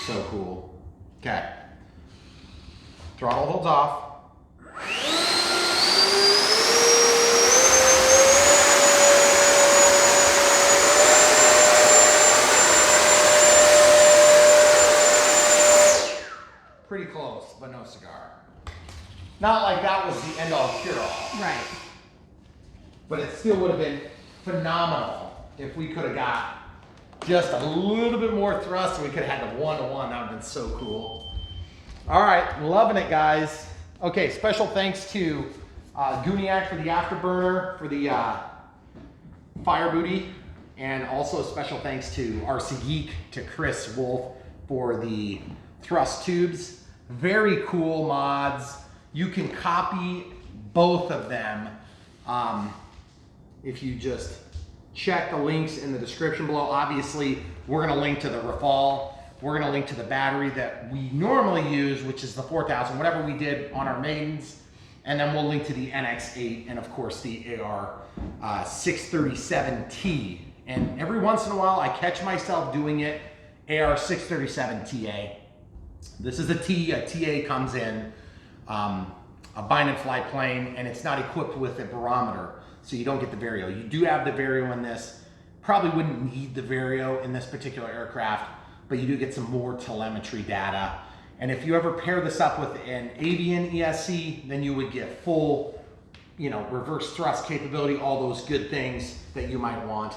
So cool. Okay. Throttle holds off. Pretty close, but no cigar. Not like that was the end all cure all. Right. But it still would have been phenomenal if we could have got just a little bit more thrust and we could have had the 1-to-1. That would have been so cool. All right, loving it, guys. Okay, special thanks to Gooniac for the afterburner, for the fire booty, and also special thanks to RC Geek, to Chris Wolf for the thrust tubes. Very cool mods. You can copy both of them if you just check the links in the description below. Obviously, we're gonna link to the Rafale. We're gonna link to the battery that we normally use, which is the 4000, whatever we did on our maidens. And then we'll link to the NX8 and of course the AR 637T. And every once in a while, I catch myself doing it, AR 637TA. This is a T, a TA comes in, a bind and fly plane, and it's not equipped with a barometer, so you don't get the Vario. You do have the Vario in this. Probably wouldn't need the Vario in this particular aircraft, but you do get some more telemetry data. And if you ever pair this up with an Avian ESC, then you would get full, you know, reverse thrust capability, all those good things that you might want.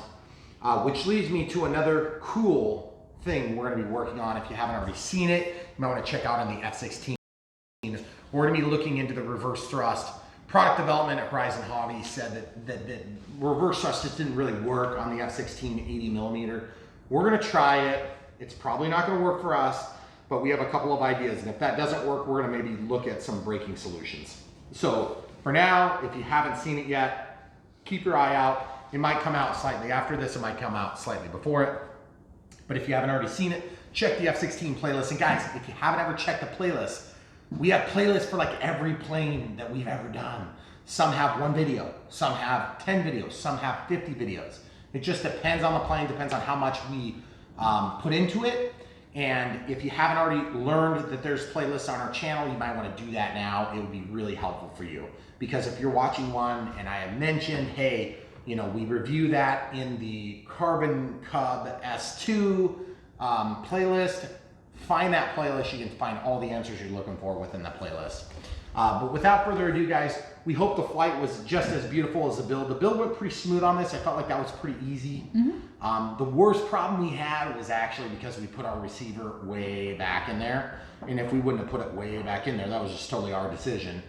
Which leads me to another cool thing we're gonna be working on. If you haven't already seen it, you might wanna check out on the F-16. We're gonna be looking into the reverse thrust. Product development at Horizon Hobby said that reverse thrust just didn't really work on the F-16 80mm. We're gonna try it. It's probably not gonna work for us, but we have a couple of ideas. And if that doesn't work, we're gonna maybe look at some braking solutions. So for now, if you haven't seen it yet, keep your eye out. It might come out slightly after this, it might come out slightly before it. But if you haven't already seen it, check the F-16 playlist. And guys, if you haven't ever checked the playlist, we have playlists for like every plane that we've ever done. Some have 1 video, some have 10 videos, some have 50 videos. It just depends on the plane, depends on how much we put into it. And if you haven't already learned that there's playlists on our channel, you might want to do that now. It would be really helpful for you. Because if you're watching one and I have mentioned, hey, you know, we review that in the Carbon Cub S2 playlist, find that playlist. You can find all the answers you're looking for within the playlist. But without further ado, guys, we hope the flight was just as beautiful as the build. The build went pretty smooth on this. I felt like that was pretty easy. The worst problem we had was actually because we put our receiver way back in there. And if we wouldn't have put it way back in there, that was just totally our decision.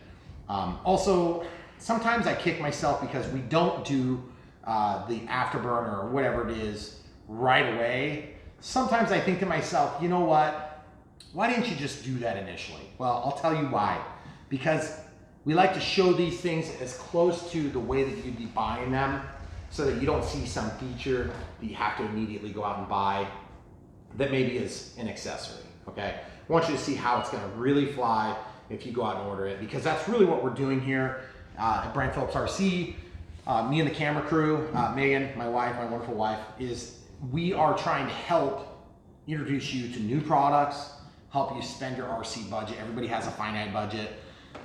Also, sometimes I kick myself because we don't do the Afterburner or whatever it is right away. Sometimes I think to myself, you know what? Why didn't you just do that initially? Well, I'll tell you why. Because we like to show these things as close to the way that you'd be buying them so that you don't see some feature that you have to immediately go out and buy that maybe is an accessory, okay? I want you to see how it's gonna really fly if you go out and order it, because that's really what we're doing here at Brian Phillips RC. Me and the camera crew, Megan, my wife, my wonderful wife, is we are trying to help introduce you to new products, help you spend your RC budget. Everybody has a finite budget,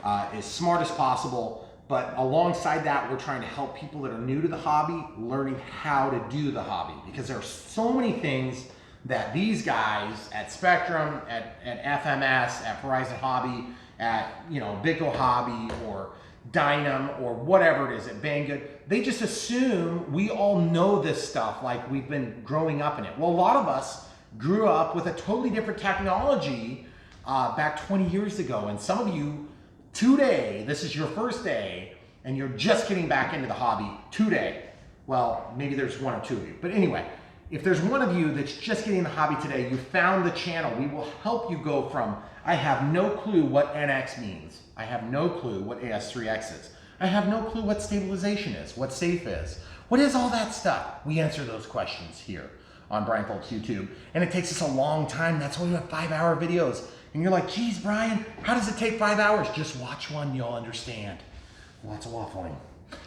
as smart as possible. But alongside that, we're trying to help people that are new to the hobby learning how to do the hobby, because there are so many things that these guys at Spectrum, at FMS, at Horizon Hobby, at Bitco Hobby or Dynam or whatever it is at Banggood, they just assume we all know this stuff like we've been growing up in it. Well, a lot of us grew up with a totally different technology back 20 years ago, and some of you today, this is your first day and you're just getting back into the hobby today. Well, maybe there's 1 or 2 of you, but anyway, if there's one of you that's just getting in the hobby today, you found the channel. We will help you go from, I have no clue what NX means. I have no clue what AS3X is. I have no clue what stabilization is, what safe is. What is all that stuff? We answer those questions here on Brian Phillips YouTube. And it takes us a long time. That's why we have 5-hour videos. And you're like, geez, Brian, how does it take 5 hours? Just watch one, you'll understand. Lots of waffling.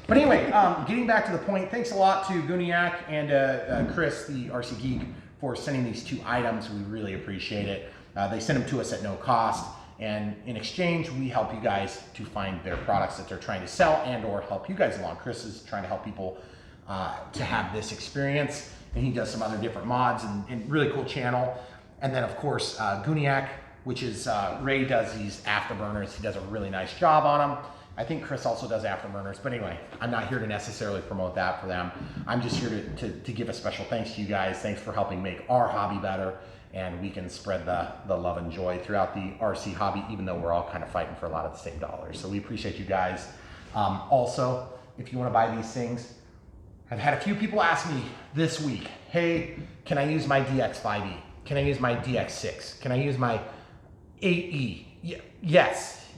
But anyway, getting back to the point, thanks a lot to Gooniac and Chris, the RC Geek, for sending these 2 items. We really appreciate it. They send them to us at no cost. And in exchange, we help you guys to find their products that they're trying to sell and or help you guys along. Chris is trying to help people to have this experience. And he does some other different mods and really cool channel. And then of course, Gooniac, which is, Ray does these Afterburners. He does a really nice job on them. I think Chris also does Afterburners, but anyway, I'm not here to necessarily promote that for them. I'm just here to give a special thanks to you guys. Thanks for helping make our hobby better, and we can spread the love and joy throughout the RC hobby, even though we're all kind of fighting for a lot of the same dollars. So we appreciate you guys. Also, if you want to buy these things, I've had a few people ask me this week, hey, can I use my DX5E? Can I use my DX6? Can I use my 8E?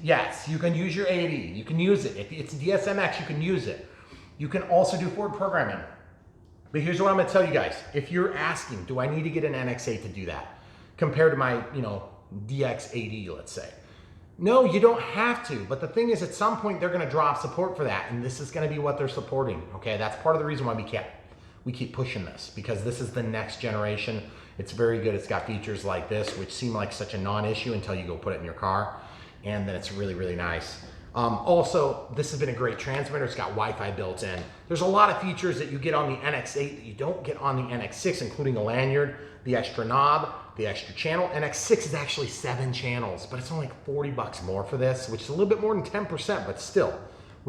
Yes, you can use your 8E. You can use it. If it's DSMX, you can use it. You can also do forward programming. But here's what I'm gonna tell you guys. If you're asking, do I need to get an NX8 to do that? Compared to my, DX8E, let's say. No, you don't have to. But the thing is, at some point, they're gonna drop support for that, and this is gonna be what they're supporting, okay? That's part of the reason why we keep pushing this, because this is the next generation. It's very good. It's got features like this, which seem like such a non-issue until you go put it in your car. And then it's really, really nice. Also, this has been a great transmitter. It's got Wi-Fi built in. There's a lot of features that you get on the NX8 that you don't get on the NX6, including a lanyard, the extra knob, the extra channel. NX6 is actually 7 channels, but it's only like $40 more for this, which is a little bit more than 10%, but still,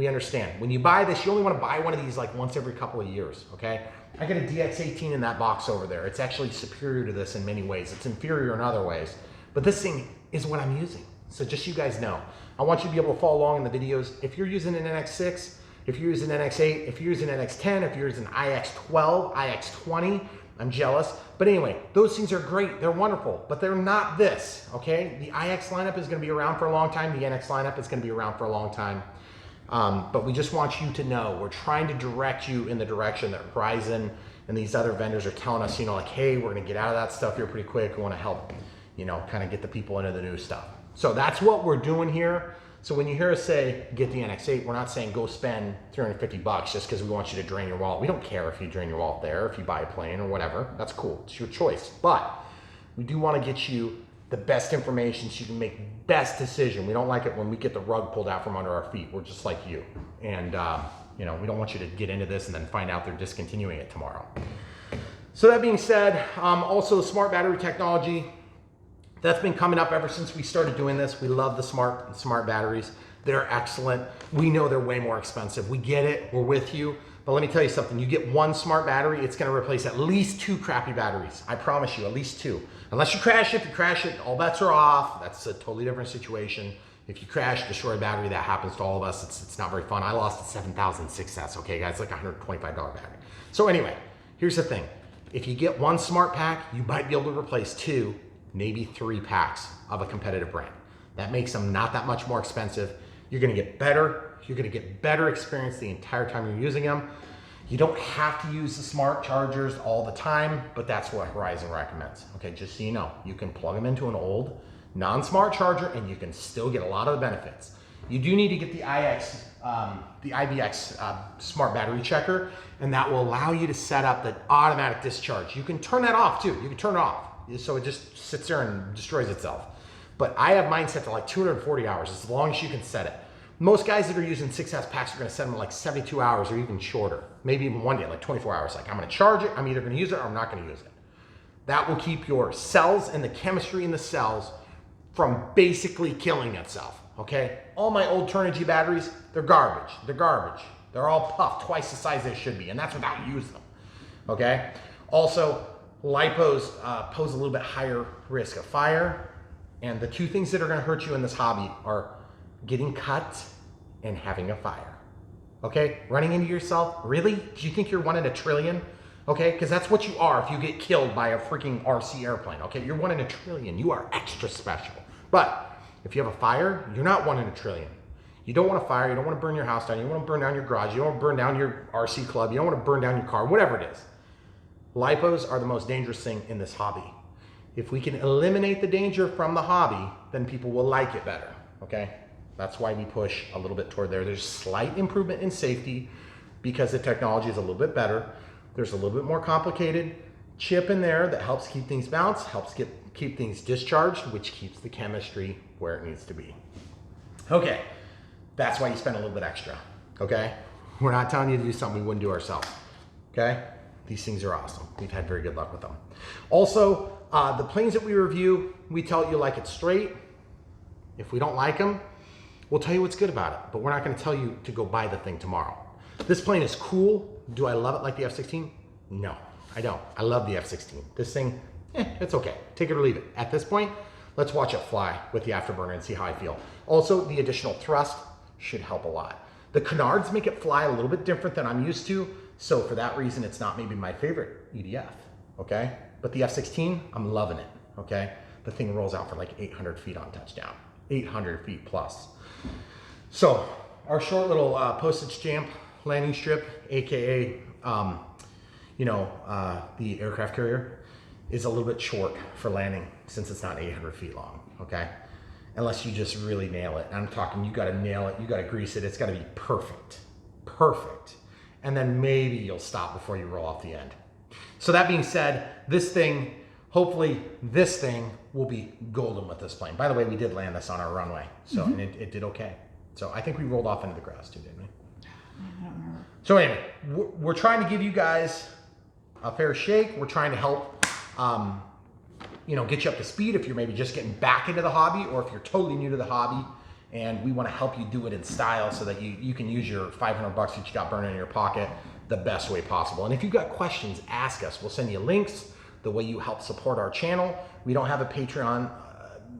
We understand. When you buy this, you only want to buy one of these like once every couple of years, okay? I got a DX18 in that box over there. It's actually superior to this in many ways. It's inferior in other ways, but this thing is what I'm using. So just so you guys know, I want you to be able to follow along in the videos. If you're using an NX6, if you're using NX8, if you're using NX10, if you're using IX12, IX20, I'm jealous. But anyway, those things are great. They're wonderful, but they're not this, okay? The IX lineup is gonna be around for a long time. The NX lineup is gonna be around for a long time. But we just want you to know, we're trying to direct you in the direction that Horizon and these other vendors are telling us, you know, like, hey, we're gonna get out of that stuff here pretty quick. We wanna help, you know, kind of get the people into the new stuff. So that's what we're doing here. So when you hear us say, get the NX8, we're not saying go spend 350 bucks just because we want you to drain your wallet. We don't care if you drain your wallet there, if you buy a plane or whatever, that's cool, it's your choice. But we do want to get you the best information so you can make best decision. We don't like it when we get the rug pulled out from under our feet. We're just like you. And you know, we don't want you to get into this and then find out they're discontinuing it tomorrow. So that being said, also smart battery technology, that's been coming up ever since we started doing this. We love the smart batteries. They're excellent. We know they're way more expensive. We get it, we're with you. But let me tell you something, you get one smart battery, it's gonna replace at least 2 crappy batteries. I promise you, at least 2. Unless you crash it, if you crash it, all bets are off. That's a totally different situation. If you crash, destroy a battery, that happens to all of us. It's not very fun. I lost a 7000 6S, okay guys, like a $125 battery. So anyway, here's the thing. If you get one smart pack, you might be able to replace 2, maybe 3 packs of a competitive brand. That makes them not that much more expensive. You're gonna get better. You're gonna get better experience the entire time you're using them. You don't have to use the smart chargers all the time, but that's what Horizon recommends. Okay, just so you know, you can plug them into an old non-smart charger and you can still get a lot of the benefits. You do need to get the IBX smart battery checker, and that will allow you to set up the automatic discharge. You can turn that off too. You can turn it off. So it just sits there and destroys itself. But I have mine set to like 240 hours, as long as you can set it. Most guys that are using 6S packs are gonna set them like 72 hours or even shorter, maybe even one day, like 24 hours. Like I'm gonna charge it, I'm either gonna use it or I'm not gonna use it. That will keep your cells and the chemistry in the cells from basically killing itself, okay? All my old Turnigy batteries, they're garbage, they're garbage. They're all puffed, twice the size they should be, and that's without using them, okay? Also, lipos pose a little bit higher risk of fire, and the 2 things that are gonna hurt you in this hobby are getting cut and having a fire, okay? Running into yourself, really? Do you think you're 1 in a trillion? Okay, because that's what you are if you get killed by a freaking RC airplane, okay? You're 1 in a trillion, you are extra special. But if you have a fire, you're not 1 in a trillion. You don't want a fire, you don't want to burn your house down, you don't want to burn down your garage, you don't want to burn down your RC club, you don't want to burn down your car, whatever it is. Lipos are the most dangerous thing in this hobby. If we can eliminate the danger from the hobby, then people will like it better, okay? That's why we push a little bit toward there. There's slight improvement in safety because the technology is a little bit better. There's a little bit more complicated chip in there that helps keep things balanced, helps keep things discharged, which keeps the chemistry where it needs to be. Okay, that's why you spend a little bit extra, okay? We're not telling you to do something we wouldn't do ourselves, okay? These things are awesome. We've had very good luck with them. Also, the planes that we review, we tell you like it straight. If we don't like them, we'll tell you what's good about it, but we're not gonna tell you to go buy the thing tomorrow. This plane is cool. Do I love it like the F-16? No, I don't. I love the F-16. This thing, it's okay. Take it or leave it. At this point, let's watch it fly with the Afterburner and see how I feel. Also, the additional thrust should help a lot. The canards make it fly a little bit different than I'm used to, so for that reason, it's not maybe my favorite EDF, okay? But the F-16, I'm loving it, okay? The thing rolls out for like 800 feet on touchdown, 800 feet plus. So our short little postage stamp landing strip, AKA, the aircraft carrier, is a little bit short for landing since it's not 800 feet long, okay? Unless you just really nail it. I'm talking, you gotta nail it, you gotta grease it, it's gotta be perfect, perfect. And then maybe you'll stop before you roll off the end. So that being said, this thing, hopefully this thing will be golden with this plane. By the way, we did land this on our runway, so and it did okay. So I think we rolled off into the grass too, didn't we? I don't remember. So anyway, we're trying to give you guys a fair shake. We're trying to help, get you up to speed if you're maybe just getting back into the hobby, or if you're totally new to the hobby and we want to help you do it in style so that you can use your 500 bucks that you got burning in your pocket the best way possible. And if you've got questions, ask us. We'll send you links, the way you help support our channel. We don't have a Patreon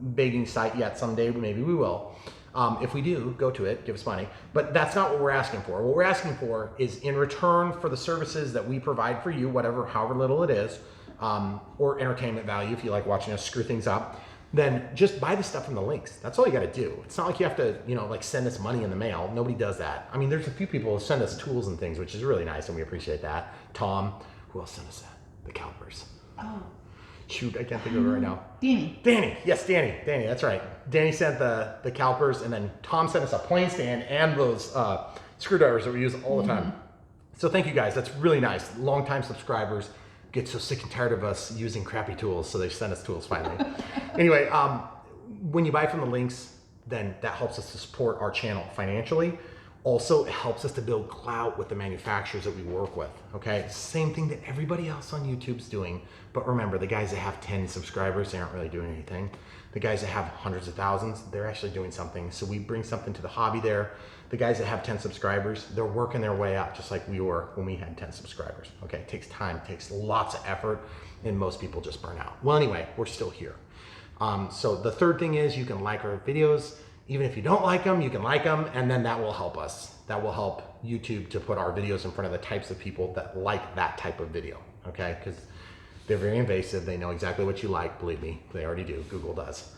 begging site yet. Someday, maybe we will. If we do, go to it, give us money. But that's not what we're asking for. What we're asking for is in return for the services that we provide for you, however little it is, or entertainment value if you like watching us screw things up, then just buy the stuff from the links. That's all you gotta do. It's not like you have to, like send us money in the mail. Nobody does that. I mean, there's a few people who send us tools and things, which is really nice, and we appreciate that. Tom, who else sent us that? The calipers. Oh. Shoot, I can't think of it right now. Danny, yes, Danny, that's right. Danny sent the calipers, and then Tom sent us a plane stand and those screwdrivers that we use all the time. So thank you guys, that's really nice. Longtime subscribers get so sick and tired of us using crappy tools, so they send us tools finally. Anyway, when you buy from the links, then that helps us to support our channel financially. Also, it helps us to build clout with the manufacturers that we work with, okay? Same thing that everybody else on YouTube's doing, but remember, the guys that have 10 subscribers, they aren't really doing anything. The guys that have hundreds of thousands, they're actually doing something. So we bring something to the hobby there. The guys that have 10 subscribers, they're working their way up just like we were when we had 10 subscribers, okay? It takes time, it takes lots of effort, and most people just burn out. Well, anyway, we're still here. So the third thing is you can like our videos. Even if you don't like them, you can like them, and then that will help us. That will help YouTube to put our videos in front of the types of people that like that type of video, okay? Because they're very invasive. They know exactly what you like, believe me. They already do, Google does.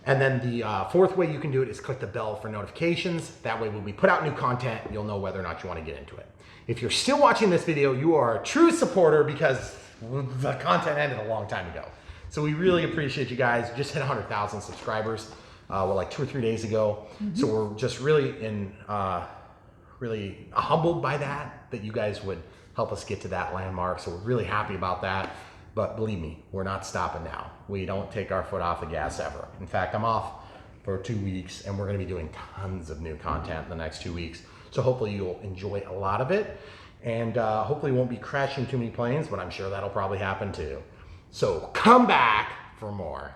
And then the fourth way you can do it is click the bell for notifications. That way when we put out new content, you'll know whether or not you want to get into it. If you're still watching this video, you are a true supporter because the content ended a long time ago. So we really appreciate you guys. Just hit 100,000 subscribers. Like 2 or 3 days ago. So we're just really really humbled by that you guys would help us get to that landmark. So we're really happy about that. But believe me, we're not stopping now. We don't take our foot off the gas ever. In fact, I'm off for 2 weeks, and we're gonna be doing tons of new content in the next 2 weeks. So hopefully you'll enjoy a lot of it. And hopefully we won't be crashing too many planes, but I'm sure that'll probably happen too. So come back for more.